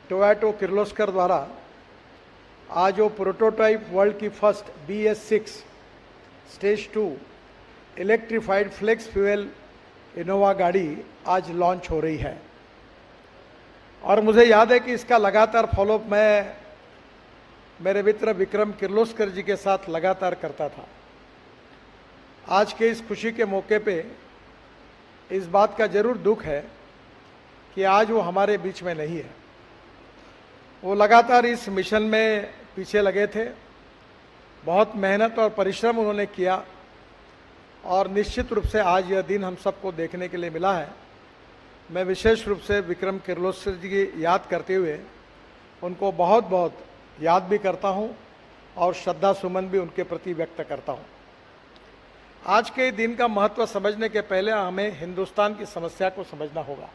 टोयोटा किर्लोस्कर द्वारा आज वो प्रोटोटाइप वर्ल्ड की first BS-6 stage 2 electrified flex fuel Innova गाड़ी आज लॉन्च हो रही है। और मुझे याद है कि इसका लगातार फॉलोअप मैं मेरे मित्र विक्रम किर्लोस्कर जी के साथ लगातार करता था। आज के इस खुशी के मौके पे इस बात का जरूर दुख है कि आज वो हमारे बीच में नहीं है। वो लगातार इस मिशन में पीछे लगे थे, बहुत मेहनत और परिश्रम उन्होंने किया और निश्चित रूप से आज यह दिन हम सबको देखने के लिए मिला है। मैं विशेष रूप से विक्रम किर्लोस्कर जी की याद करते हुए उनको बहुत बहुत याद भी करता हूं और श्रद्धा सुमन भी उनके प्रति व्यक्त करता हूं। आज के दिन का महत्व समझने के पहले हमें हिंदुस्तान की समस्या को समझना होगा।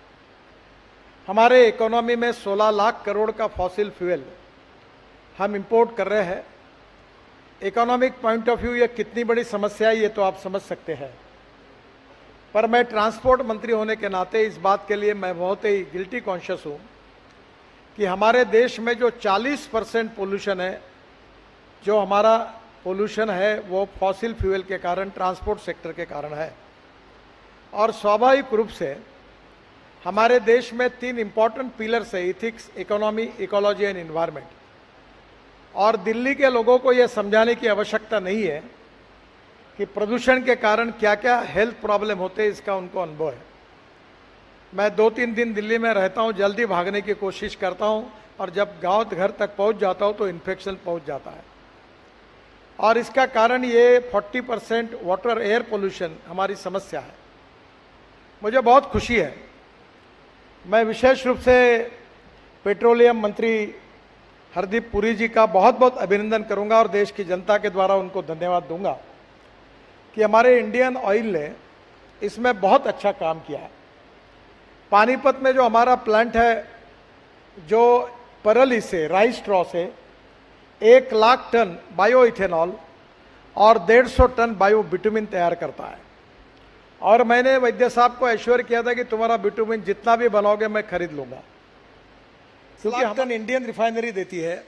हमारे इकोनॉमी में 16 लाख करोड़ का फॉसिल फ्यूल हम इंपोर्ट कर रहे हैं। इकोनॉमिक पॉइंट ऑफ व्यू ये कितनी बड़ी समस्या है ये तो आप समझ सकते हैं, पर मैं ट्रांसपोर्ट मंत्री होने के नाते इस बात के लिए मैं बहुत ही गिल्टी कॉन्शियस हूँ कि हमारे देश में जो 40% पोल्यूशन है, जो हमारा पोल्यूशन है वो फॉसिल फ्यूल के कारण, ट्रांसपोर्ट सेक्टर के कारण है। और स्वाभाविक रूप से हमारे देश में 3 इंपॉर्टेंट पिलर्स है, ethics, economy, ecology and environment. और दिल्ली के लोगों को यह समझाने की आवश्यकता नहीं है कि प्रदूषण के कारण क्या क्या हेल्थ प्रॉब्लम होते हैं, इसका उनको अनुभव है। मैं 2-3 दिन दिल्ली में रहता हूं, जल्दी भागने की कोशिश करता हूं और जब गांव घर तक पहुंच जाता हूं तो इन्फेक्शन पहुंच जाता है। और इसका कारण ये 40% वाटर एयर पोल्यूशन हमारी समस्या है। मुझे बहुत खुशी है, मैं विशेष रूप से पेट्रोलियम मंत्री हरदीप पुरी जी का बहुत बहुत अभिनंदन करूंगा और देश की जनता के द्वारा उनको धन्यवाद दूंगा कि हमारे इंडियन ऑयल ने इसमें बहुत अच्छा काम किया है। पानीपत में जो हमारा प्लांट है, जो परली से, राइस स्ट्रॉ से 1 लाख टन बायो इथेनॉल और 150 टन बायो बिटुमिन तैयार करता है। और मैंने वैद्य साहब को एश्योर किया था कि तुम्हारा बिटुमिन जितना भी बनाओगे मैं खरीद लूंगा, क्योंकि हम टन इंडियन रिफाइनरी देती है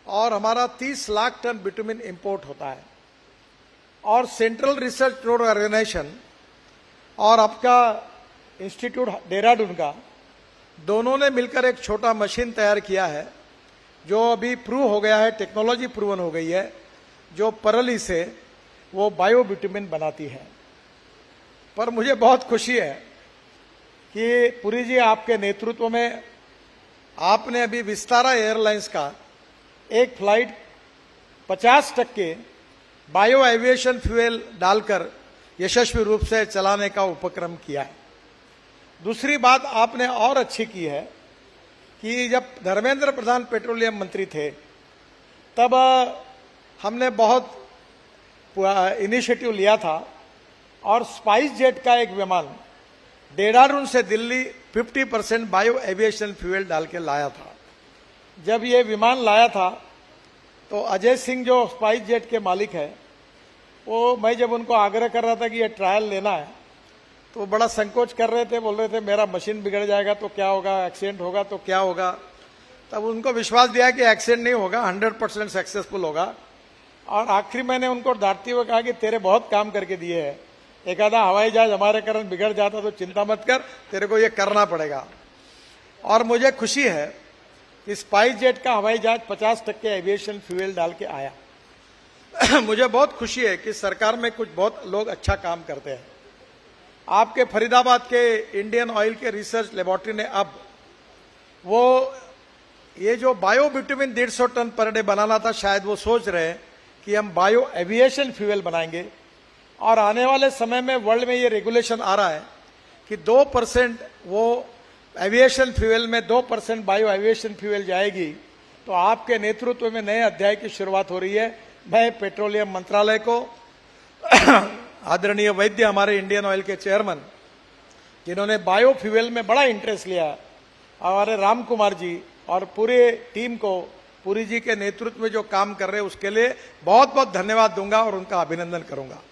और हमारा 30 लाख टन बिटुमिन इंपोर्ट होता है। और सेंट्रल रिसर्च नोड ऑर्गेनाइजेशन और आपका इंस्टीट्यूट देहरादून का, दोनों ने मिलकर एक छोटा मशीन तैयार किया है जो अभी प्रूव हो गया है, टेक्नोलॉजी प्रूवन हो गई है, जो परली से वो बायो बिटुमिन बनाती है। पर मुझे बहुत खुशी है कि पुरी जी आपके नेतृत्व में आपने अभी विस्तारा एयरलाइंस का एक फ्लाइट 50% बायो एविएशन फ्यूल डालकर यशस्वी रूप से चलाने का उपक्रम किया है। दूसरी बात आपने और अच्छी की है कि जब धर्मेंद्र प्रधान पेट्रोलियम मंत्री थे तब हमने बहुत इनिशिएटिव लिया था और स्पाइस जेट का एक विमान देहरादून से दिल्ली 50% बायो एविएशन फ्यूल डाल के लाया था। जब ये विमान लाया था तो अजय सिंह जो स्पाइस जेट के मालिक है, वो मैं जब उनको आग्रह कर रहा था कि ये ट्रायल लेना है तो बड़ा संकोच कर रहे थे, बोल रहे थे मेरा मशीन बिगड़ जाएगा तो क्या होगा, एक्सीडेंट होगा तो क्या होगा। तब उनको विश्वास दिया कि एक्सीडेंट नहीं होगा, 100% सक्सेसफुल होगा। और आखिरी मैंने उनको डांटते हुए कहा कि तेरे बहुत काम करके दिए हैं, एक आधा हवाई जहाज हमारे कारण बिगड़ जाता तो चिंता मत कर, तेरे को ये करना पड़ेगा। और मुझे खुशी है कि स्पाइस जेट का हवाई जहाज 50% एविएशन फ्यूल डाल के आया। मुझे बहुत खुशी है कि सरकार में कुछ बहुत लोग अच्छा काम करते हैं। आपके फरीदाबाद के इंडियन ऑयल के रिसर्च लेबोरेटरी ने अब वो ये जो bio bitumen 150 tonne per day बनाना था, शायद वो सोच रहे हैं कि हम बायो एविएशन फ्यूल बनाएंगे। और आने वाले समय में वर्ल्ड में ये रेगुलेशन आ रहा है कि 2% वो एविएशन फ्यूल में 2% बायो एविएशन फ्यूल जाएगी। तो आपके नेतृत्व में नए अध्याय की शुरुआत हो रही है। मैं पेट्रोलियम मंत्रालय को आदरणीय वैद्य, हमारे इंडियन ऑयल के चेयरमैन, जिन्होंने बायो फ्यूल में बड़ा इंटरेस्ट लिया, हमारे राम कुमार जी और पूरे टीम को, पुरी जी के नेतृत्व में जो काम कर रहे हैं उसके लिए बहुत बहुत धन्यवाद दूंगा और उनका अभिनंदन करूंगा।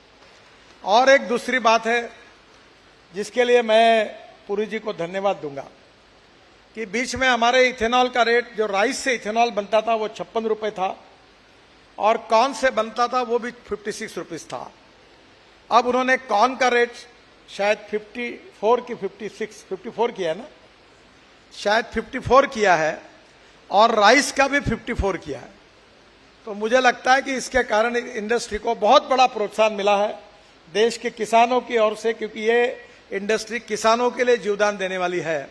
और एक दूसरी बात है जिसके लिए मैं पुरी जी को धन्यवाद दूंगा कि बीच में हमारे इथेनॉल का रेट, जो राइस से इथेनॉल बनता था वो 56 रुपए था और कॉर्न से बनता था वो भी 56 रुपीज था। अब उन्होंने कॉर्न का रेट शायद 54 की 54 किया है ना, शायद 54 किया है और राइस का भी 54 किया है। तो मुझे लगता है कि इसके कारण इंडस्ट्री को बहुत बड़ा प्रोत्साहन मिला है देश के किसानों की ओर से, क्योंकि ये इंडस्ट्री किसानों के लिए जीवदान देने वाली है।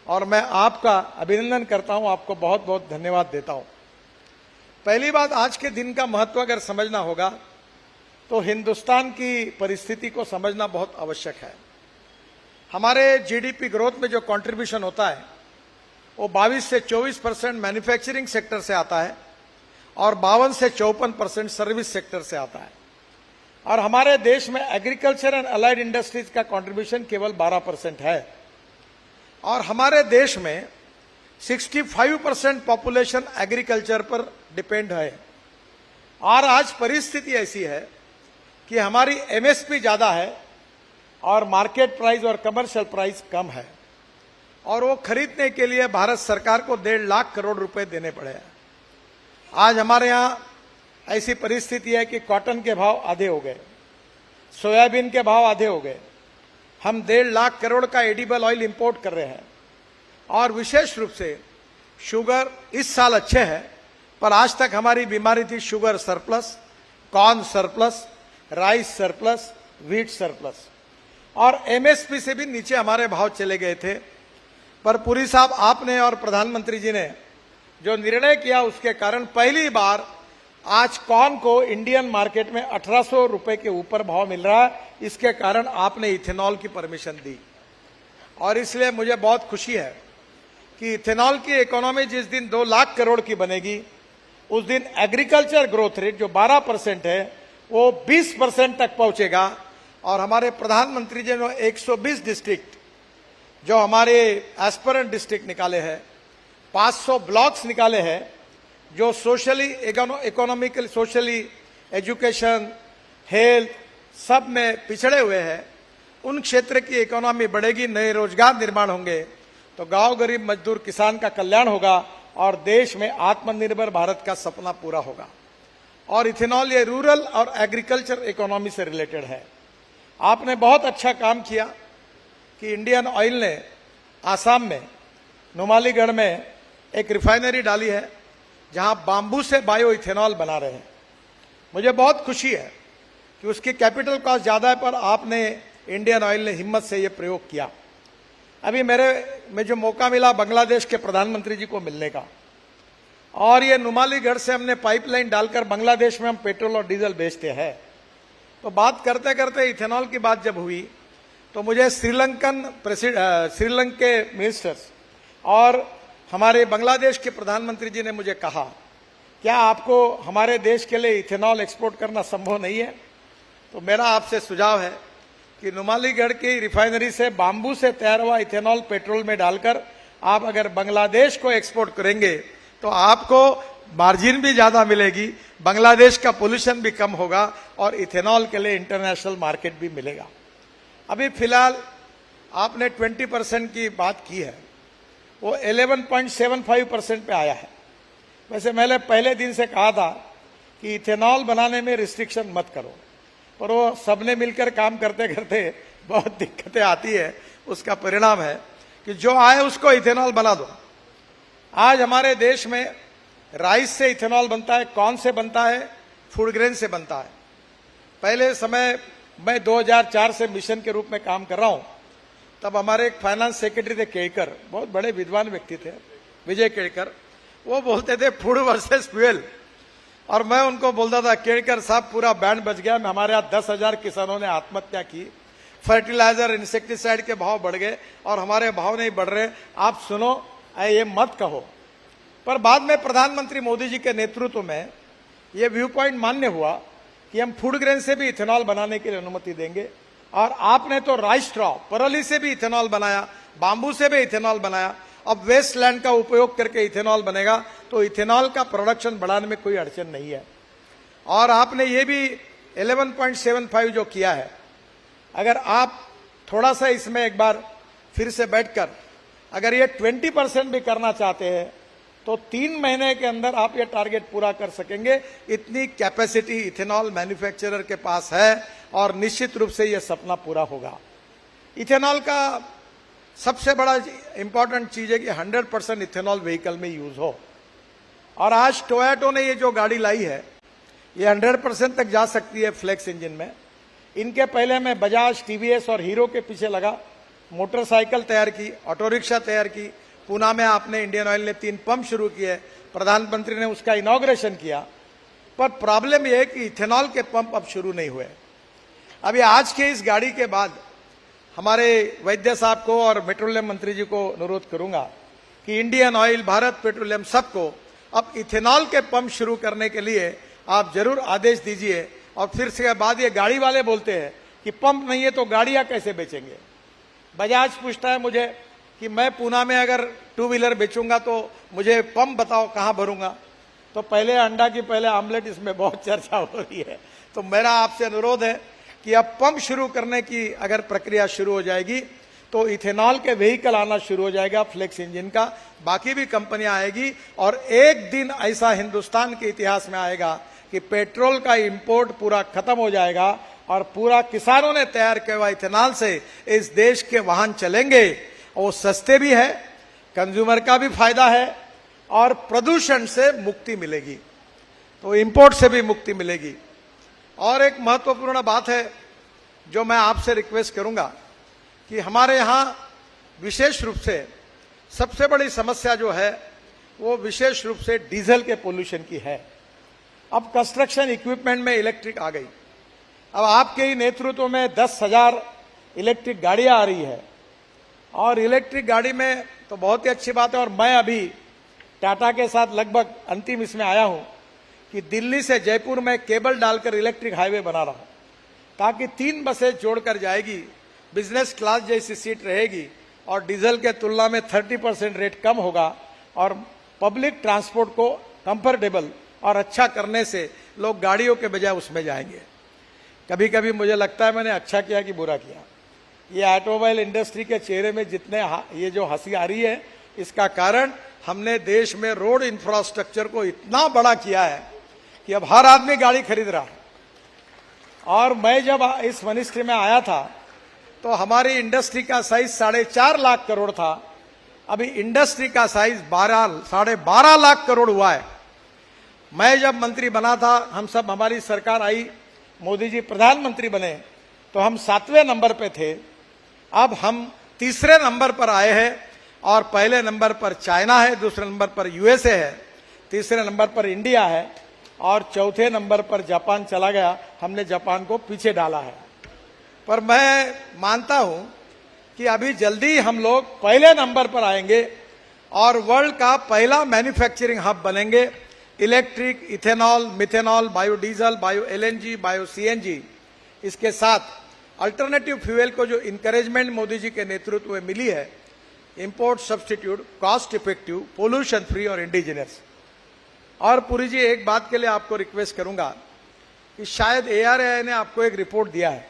और मैं आपका अभिनंदन करता हूं, आपको बहुत बहुत धन्यवाद देता हूं। पहली बात, आज के दिन का महत्व अगर समझना होगा तो हिंदुस्तान की परिस्थिति को समझना बहुत आवश्यक है। हमारे जीडीपी ग्रोथ में जो कंट्रीब्यूशन होता है वो 22 से 24% मैन्युफैक्चरिंग सेक्टर से आता है और 52 से 54% सर्विस सेक्टर से आता है। और हमारे देश में एग्रीकल्चर एंड अलाइड इंडस्ट्रीज का कंट्रीब्यूशन केवल 12% है। और हमारे देश में 65% पॉपुलेशन एग्रीकल्चर पर डिपेंड है। और आज परिस्थिति ऐसी है कि हमारी एमएसपी ज्यादा है और मार्केट प्राइस और कमर्शियल प्राइस कम है, और वो खरीदने के लिए भारत सरकार को 1.5 लाख करोड़ रुपए देने पड़े हैं। आज हमारे यहां ऐसी परिस्थिति है कि कॉटन के भाव आधे हो गए, सोयाबीन के भाव आधे हो गए। हम 1.5 लाख करोड़ का एडिबल ऑयल इंपोर्ट कर रहे हैं। और विशेष रूप से शुगर इस साल अच्छे है, पर आज तक हमारी बीमारी थी sugar surplus, corn surplus, rice surplus, wheat surplus, और एमएसपी से भी नीचे हमारे भाव चले गए थे। पर पुरी साहब, आपने और प्रधानमंत्री जी ने जो निर्णय किया उसके कारण पहली बार आज कॉर्न को इंडियन मार्केट में 1800 रुपए के ऊपर भाव मिल रहा है। इसके कारण आपने इथेनॉल की परमिशन दी, और इसलिए मुझे बहुत खुशी है कि इथेनॉल की इकोनॉमी जिस दिन 2 लाख करोड़ की बनेगी, उस दिन एग्रीकल्चर ग्रोथ रेट जो 12% है वो 20% तक पहुंचेगा। और हमारे प्रधानमंत्री जी ने 120 डिस्ट्रिक्ट जो हमारे एस्पिरेंट डिस्ट्रिक्ट निकाले हैं, 500 ब्लॉक्स निकाले हैं जो socially, economically, socially, education, health सब में पिछड़े हुए हैं, उन क्षेत्र की इकोनॉमी बढ़ेगी, नए रोजगार निर्माण होंगे, तो गांव गरीब मजदूर किसान का कल्याण होगा और देश में आत्मनिर्भर भारत का सपना पूरा होगा। और इथेनॉल ये रूरल और एग्रीकल्चर इकोनॉमी से रिलेटेड है। आपने बहुत अच्छा काम किया कि इंडियन ऑयल ने आसाम में नुमालीगढ़ में एक रिफाइनरी डाली है जहां बांबू से बायो इथेनॉल बना रहे हैं। मुझे बहुत खुशी है कि उसकी कैपिटल कॉस्ट ज्यादा है, पर आपने इंडियन ऑयल ने हिम्मत से यह प्रयोग किया। अभी में जो मौका मिला बांग्लादेश के प्रधानमंत्री जी को मिलने का, और ये नुमालीगढ़ से हमने पाइपलाइन डालकर बांग्लादेश में हम पेट्रोल और डीजल बेचते हैं। तो बात करते करते इथेनॉल की बात जब हुई तो मुझे श्रीलंके मिनिस्टर्स और हमारे बांग्लादेश के प्रधानमंत्री जी ने मुझे कहा, क्या आपको हमारे देश के लिए इथेनॉल एक्सपोर्ट करना संभव नहीं है? तो मेरा आपसे सुझाव है कि नुमालीगढ़ की रिफाइनरी से बांबू से तैयार हुआ इथेनॉल पेट्रोल में डालकर आप अगर बांग्लादेश को एक्सपोर्ट करेंगे तो आपको मार्जिन भी ज्यादा मिलेगी, बांग्लादेश का पोल्यूशन भी कम होगा और इथेनॉल के लिए इंटरनेशनल मार्केट भी मिलेगा। अभी फिलहाल आपने 20% की बात की है, वो 11.75% पे आया है। वैसे मैंने पहले दिन से कहा था कि इथेनॉल बनाने में रिस्ट्रिक्शन मत करो, पर वो सबने मिलकर काम करते करते बहुत दिक्कतें आती है। उसका परिणाम है कि जो आए उसको इथेनॉल बना दो। आज हमारे देश में राइस से इथेनॉल बनता है, कॉर्न से बनता है, फूड ग्रेन से बनता है। पहले समय मैं 2004 से मिशन के रूप में काम कर रहा हूं, तब हमारे एक फाइनेंस सेक्रेटरी थे केड़कर, बहुत बड़े विद्वान व्यक्ति थे, विजय केड़कर। वो बोलते थे फूड वर्सेस फ्यूल, और मैं उनको बोलता था केड़कर साहब पूरा बैंड बज गया, हमारे यहाँ 10,000 किसानों ने आत्महत्या की, फर्टिलाइजर इंसेक्टिसाइड के भाव बढ़ गए और हमारे भाव नहीं बढ़ रहे, आप सुनो, ये मत कहो। पर बाद में प्रधानमंत्री मोदी जी के नेतृत्व में ये व्यू पॉइंट मान्य हुआ कि हम फूड ग्रेन से भी इथेनॉल बनाने के लिए अनुमति देंगे, और आपने तो राइस स्ट्रॉ, परली से भी इथेनॉल बनाया, बांबू से भी इथेनॉल बनाया, अब वेस्ट लैंड का उपयोग करके इथेनॉल बनेगा, तो इथेनॉल का प्रोडक्शन बढ़ाने में कोई अड़चन नहीं है। और आपने ये भी 11.75 जो किया है, अगर आप थोड़ा सा इसमें एक बार फिर से बैठकर अगर ये 20% भी करना चाहते हैं तो 3 महीने के अंदर आप ये टारगेट पूरा कर सकेंगे। इतनी कैपेसिटी इथेनॉल मैन्युफैक्चरर के पास है और निश्चित रूप से ये सपना पूरा होगा। इथेनॉल का सबसे बड़ा इंपॉर्टेंट चीज है कि 100% इथेनॉल व्हीकल में यूज हो, और आज टोयोटा ने ये जो गाड़ी लाई है ये 100% तक जा सकती है फ्लेक्स इंजन में। इनके पहले मैं बजाज, टीवीएस और हीरो के पीछे लगा, मोटरसाइकिल तैयार की, ऑटो रिक्शा तैयार की, पूना में आपने इंडियन ऑयल ने 3 पंप शुरू किए, प्रधानमंत्री ने उसका इनॉग्रेशन किया, पर प्रॉब्लम यह है कि इथेनॉल के पंप अब शुरू नहीं हुए। अभी आज के इस गाड़ी के बाद हमारे वैद्य साहब को और पेट्रोलियम मंत्री जी को अनुरोध करूंगा कि इंडियन ऑयल, भारत पेट्रोलियम, सबको अब इथेनॉल के पंप शुरू करने के लिए आप जरूर आदेश दीजिए। और फिर से बाद ये गाड़ी वाले बोलते हैं कि पंप नहीं है तो गाड़ियां कैसे बेचेंगे। बजाज पूछता है मुझे कि मैं पूना में अगर 2 व्हीलर बेचूंगा तो मुझे पंप बताओ कहां भरूंगा। तो पहले अंडा की पहले आमलेट, इसमें बहुत चर्चा हो रही है। तो मेरा आपसे अनुरोध है कि अब पंप शुरू करने की अगर प्रक्रिया शुरू हो जाएगी तो इथेनॉल के व्हीकल आना शुरू हो जाएगा, फ्लेक्स इंजन का, बाकी भी कंपनियां आएगी, और एक दिन ऐसा हिंदुस्तान के इतिहास में आएगा कि पेट्रोल का इंपोर्ट पूरा खत्म हो जाएगा और पूरा किसानों ने तैयार किया हुआ इथेनॉल से इस देश के वाहन चलेंगे। वो सस्ते भी है, कंज्यूमर का भी फायदा है, और प्रदूषण से मुक्ति मिलेगी, तो इंपोर्ट से भी मुक्ति मिलेगी। और एक महत्वपूर्ण बात है जो मैं आपसे रिक्वेस्ट करूंगा कि हमारे यहां विशेष रूप से सबसे बड़ी समस्या जो है वो विशेष रूप से डीजल के पोल्यूशन की है। अब कंस्ट्रक्शन इक्विपमेंट में इलेक्ट्रिक आ गई, अब आपके ही नेतृत्व में 10,000 इलेक्ट्रिक गाड़ियां आ रही है, और इलेक्ट्रिक गाड़ी में तो बहुत ही अच्छी बात है। और मैं अभी टाटा के साथ लगभग अंतिम इसमें आया हूं कि दिल्ली से जयपुर में केबल डालकर इलेक्ट्रिक हाईवे बना रहा हूं, ताकि 3 बसें जोड़कर जाएगी, बिजनेस क्लास जैसी सीट रहेगी, और डीजल के तुलना में 30% रेट कम होगा, और पब्लिक ट्रांसपोर्ट को कंफर्टेबल और अच्छा करने से लोग गाड़ियों के बजाय उसमें जाएंगे। कभी कभी मुझे लगता है मैंने अच्छा किया कि बुरा किया। ये ऑटोमोबाइल इंडस्ट्री के चेहरे में जितने ये जो हंसी आ रही है, इसका कारण हमने देश में रोड इंफ्रास्ट्रक्चर को इतना बड़ा किया है कि अब हर आदमी गाड़ी खरीद रहा है। और मैं जब इस मिनिस्ट्री में आया था तो हमारी इंडस्ट्री का साइज 4.5 लाख करोड़ था, अभी इंडस्ट्री का साइज 12.5 लाख करोड़ हुआ है। मैं जब मंत्री बना था, हम सब, हमारी सरकार आई, मोदी जी प्रधानमंत्री बने तो हम 7वें नंबर पे थे, अब हम 3रे नंबर पर आए हैं, और पहले नंबर पर चाइना है, दूसरे नंबर पर यूएसए है, तीसरे नंबर पर इंडिया है, और चौथे नंबर पर जापान चला गया। हमने जापान को पीछे डाला है। पर मैं मानता हूं कि अभी जल्दी हम लोग पहले नंबर पर आएंगे और वर्ल्ड का पहला मैन्युफैक्चरिंग हब बनेंगे। Electric, ethanol, methanol, biodiesel, bio LNG, bio CNG, इसके साथ अल्टरनेटिव फ्यूल को जो इंकरेजमेंट मोदी जी के नेतृत्व में मिली है, import substitute, cost effective, pollution free और इंडिजिनस। और पुरी जी, एक बात के लिए आपको रिक्वेस्ट करूंगा कि शायद ARAI ने आपको एक रिपोर्ट दिया है,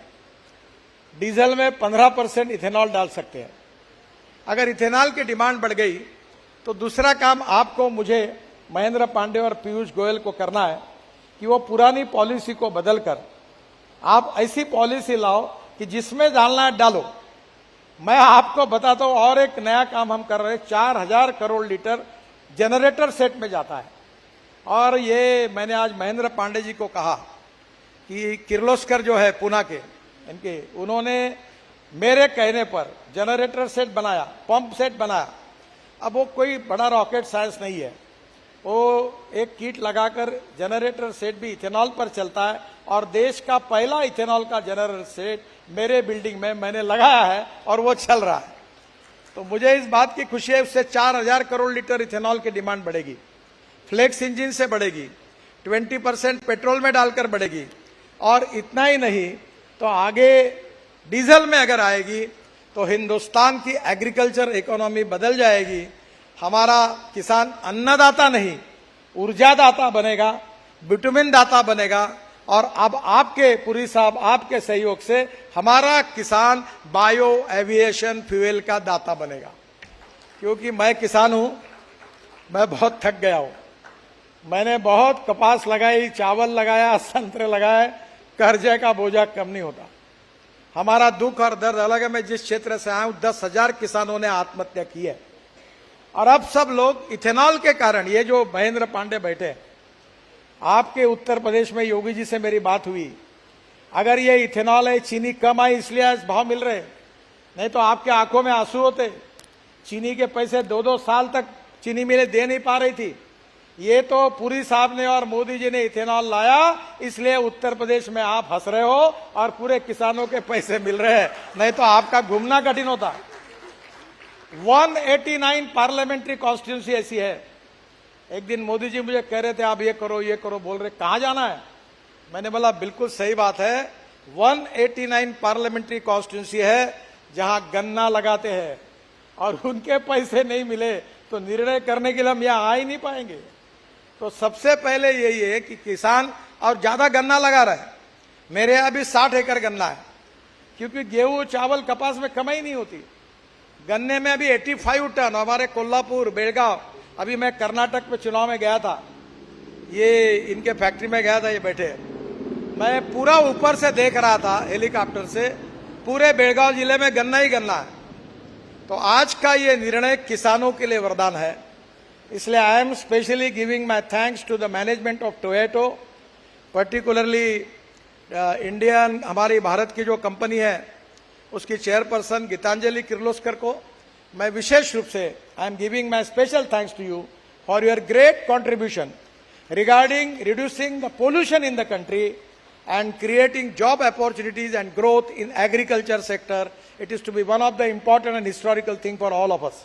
डीजल में 15% इथेनॉल डाल सकते हैं। अगर इथेनॉल की डिमांड बढ़ गई तो दूसरा काम आपको, मुझे, महेंद्र पांडे और पीयूष गोयल को करना है कि वो पुरानी पॉलिसी को बदलकर आप ऐसी पॉलिसी लाओ कि जिसमें डालना है डालो। मैं आपको बताता हूं, और एक नया काम हम कर रहे हैं, 4000 करोड़ लीटर जनरेटर सेट में जाता है। और ये मैंने आज महेंद्र पांडे जी को कहा कि किर्लोस्कर जो है पूना के, इनके, उन्होंने मेरे कहने पर जनरेटर सेट बनाया, पंप सेट बनाया। अब वो कोई बड़ा रॉकेट साइंस नहीं है, वो एक किट लगाकर जनरेटर सेट भी इथेनॉल पर चलता है और देश का पहला इथेनॉल का जनरेटर सेट मेरे बिल्डिंग में मैंने लगाया है और वो चल रहा है। तो मुझे इस बात की खुशी है, उससे 4000 करोड़ लीटर इथेनॉल की डिमांड बढ़ेगी, फ्लेक्स इंजन से बढ़ेगी, 20% पेट्रोल में डालकर बढ़ेगी, और इतना ही नहीं तो आगे डीजल में अगर आएगी तो हिंदुस्तान की एग्रीकल्चर इकोनॉमी बदल जाएगी। हमारा किसान अन्नदाता नहीं ऊर्जादाता बनेगा, विटामिन दाता बनेगा, और अब आपके पुरी साहब आपके सहयोग से हमारा किसान बायो एविएशन फ्यूल का दाता बनेगा। क्योंकि मैं किसान हूं, मैं बहुत थक गया हूं, मैंने बहुत कपास लगाई, चावल लगाया, संतरे लगाए, कर्जे का बोझा कम नहीं होता। हमारा दुख और दर्द अलग है। मैं जिस क्षेत्र से आया हूं 10,000 किसानों ने आत्महत्या की है, और अब सब लोग इथेनॉल के कारण, ये जो महेंद्र पांडे बैठे, आपके उत्तर प्रदेश में योगी जी से मेरी बात हुई, अगर ये इथेनॉल है, चीनी कम आई इसलिए आज भाव मिल रहे, नहीं तो आपके आंखों में आंसू होते। चीनी के पैसे 2-2 साल तक चीनी मिलें दे नहीं पा रही थी। ये तो पुरी साहब ने और मोदी जी ने इथेनॉल लाया, इसलिए उत्तर प्रदेश में आप हंस रहे हो और पूरे किसानों के पैसे मिल रहे हैं, नहीं तो आपका घूमना कठिन होता। 189 पार्लियामेंट्री कॉन्स्टिट्यूंसी ऐसी है। एक दिन मोदी जी मुझे कह रहे थे आप ये करो बोल रहे, कहां जाना है? मैंने बोला बिल्कुल सही बात है, 189 पार्लियामेंट्री कॉन्स्टिट्यूंसी है जहां गन्ना लगाते हैं और उनके पैसे नहीं मिले तो निर्णय करने के लिए हम यहां आ ही नहीं पाएंगे। तो सबसे पहले यही है कि किसान और ज्यादा गन्ना लगा रहा है। मेरे यहां भी 60 एकड़ गन्ना है, क्योंकि गेहूं चावल कपास में कमाई नहीं होती। गन्ने में अभी 85 टन, हमारे कोल्हापुर बेलगांव, अभी मैं कर्नाटक में चुनाव में गया था, ये इनके फैक्ट्री में गया था, ये बैठे, मैं पूरा ऊपर से देख रहा था हेलीकॉप्टर से, पूरे बेलगांव जिले में गन्ना ही गन्ना है। तो आज का ये निर्णय किसानों के लिए वरदान है। इसलिए I am specially giving my thanks to the management of Toyota, particularly Indian, हमारी भारत की जो कंपनी है उसकी चेयरपर्सन गीतांजलि किर्लोस्कर को मैं विशेष रूप से I am giving my special thanks to you for your great contribution regarding reducing the pollution in the country and creating job opportunities and growth in agriculture sector. It is to be one of the important and historical thing for all of us.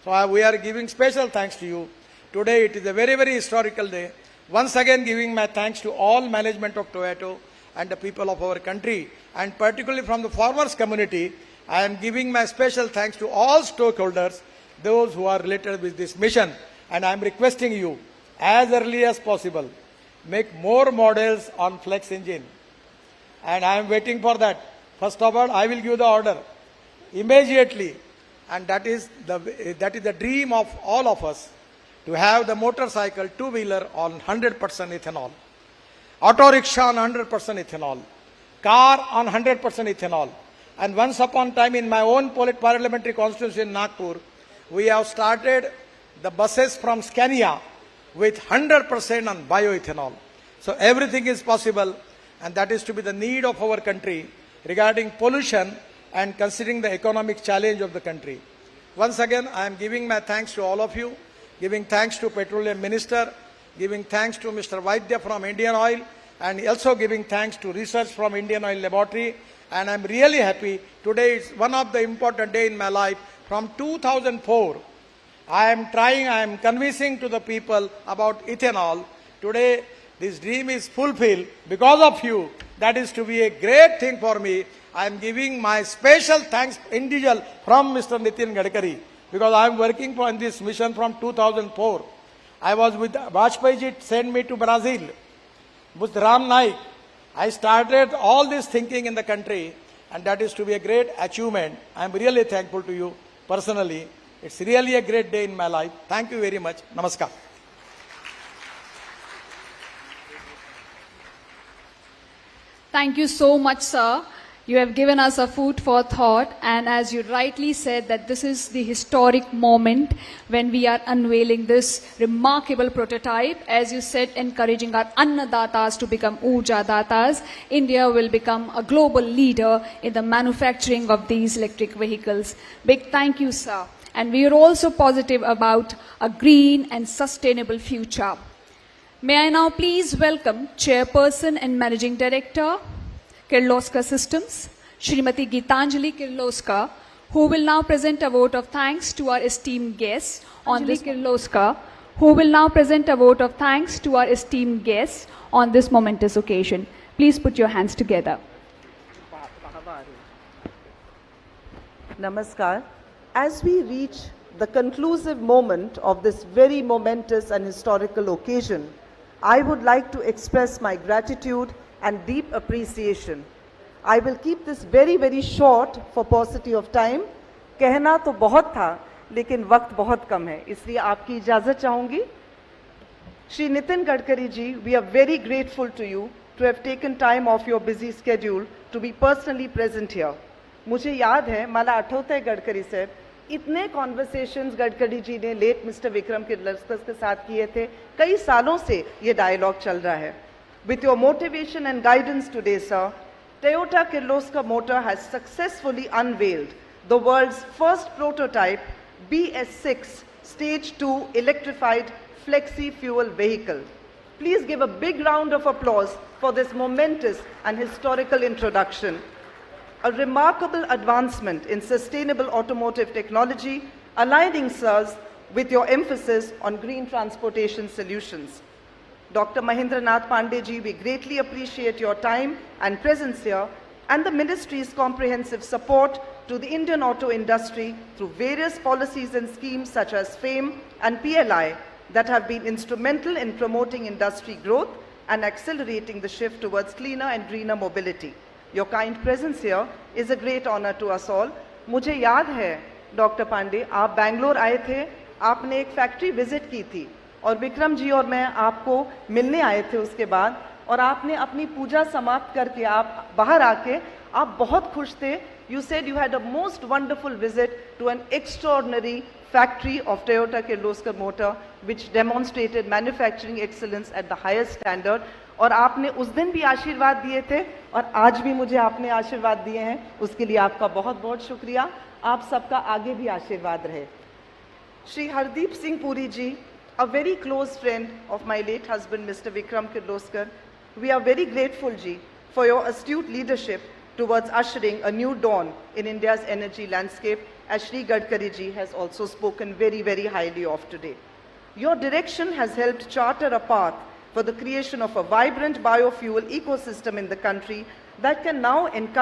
So we are giving special thanks to you. Today it is a very, very historical day. Once again giving my thanks to all management of Toyota and the people of our country, and particularly from the farmers community. I am giving my special thanks to all stakeholders, those who are related with this mission, and I am requesting you as early as possible, make more models on flex engine. And I am waiting for that. First of all, I will give the order immediately. And that is the dream of all of us, to have the motorcycle, two-wheeler on 100% ethanol, auto rickshaw on 100% ethanol, car on 100% ethanol. And once upon a time in my own parliamentary constituency in Nagpur, we have started the buses from Scania with 100% on bioethanol. So everything is possible, and that is to be the need of our country regarding pollution and considering the economic challenge of the country. Once again, I am giving my thanks to all of you, giving thanks to Petroleum Minister, giving thanks to Mr. Vaidya from Indian Oil, and also giving thanks to research from Indian Oil Laboratory. And I am really happy. Today is one of the important day in my life. From 2004, I am convincing to the people about ethanol. Today, this dream is fulfilled because of you. That is to be a great thing for me. I am giving my special thanks individual from Mr. Nitin Gadkari, because I am working on this mission from 2004. I was with Vajpayee ji, sent me to Brazil. With Ram Naik, I started all this thinking in the country, and that is to be a great achievement. I am really thankful to you personally. It's really a great day in my life. Thank you very much. Namaskar. Thank you so much, sir. You have given us a food for thought, and as you rightly said, that this is the historic moment when we are unveiling this remarkable prototype. As you said, encouraging our annadatas to become urjadatas. India will become a global leader in the manufacturing of these electric vehicles. Big thank you, sir. and we are also positive about a green and sustainable future. May I now please welcome Chairperson and Managing Director, Kirloskar Systems, Srimati Geetanjali Kirloskar, who will now present a vote of thanks to our esteemed guests on this momentous occasion. Please put your hands together. Namaskar. As we reach the conclusive moment of this very momentous and historical occasion, I would like to express my gratitude and deep appreciation. I will keep this very, very short for paucity of time. कहना तो बहुत था, लेकिन वक्त बहुत कम है, इसलिए आपकी इजाजत चाहूंगी. Shri Nitin Gadkari ji, we are very grateful to you to have taken time off your busy schedule to be personally present here. मुझे याद है, मला आठवतंय गडकरी साहब, इतने कॉन्वर्सेशंस गडकरी जी ने लेट मिस्टर विक्रम किर्लोस्कर के साथ किए थे. कई सालों से ये डायलॉग चल रहा है. With your motivation and guidance today, sir, Toyota Kirloskar Motor has successfully unveiled the world's first prototype BS-6 Stage 2 electrified flexi-fuel vehicle. Please give a big round of applause for this momentous and historical introduction. A remarkable advancement in sustainable automotive technology, aligning sirs with your emphasis on green transportation solutions. Dr. Mahendranath Pandey ji, we greatly appreciate your time and presence here and the ministry's comprehensive support to the Indian auto industry through various policies and schemes such as FAME and PLI that have been instrumental in promoting industry growth and accelerating the shift towards cleaner and greener mobility. Your kind presence here is a great honor to us all. मुझे याद है, doctor Pandey, आप बैंगलोर आए थे, आपने एक factory visit की थी और विक्रम जी और मैं आपको मिलने आए थे उसके बाद, और आपने अपनी पूजा समाप्त करके आप बाहर आके आप बहुत खुश थे. You said you had a most wonderful visit to an extraordinary factory of Toyota Kirloskar Motor which demonstrated manufacturing excellence at the highest standard. और आपने उस दिन भी आशीर्वाद दिए थे और आज भी मुझे आपने आशीर्वाद दिए हैं, उसके लिए आपका बहुत बहुत शुक्रिया. आप सबका आगे भी आशीर्वाद रहे. श्री हरदीप सिंह पुरी जी, a very close friend of my late husband Mr. Vikram Kirloskar, we are very grateful ji for your astute leadership towards ushering a new dawn in India's energy landscape, as Shri Gadkari ji has also spoken very, very highly of today. Your direction has helped charter a path for the creation of a vibrant biofuel ecosystem in the country that can now encourage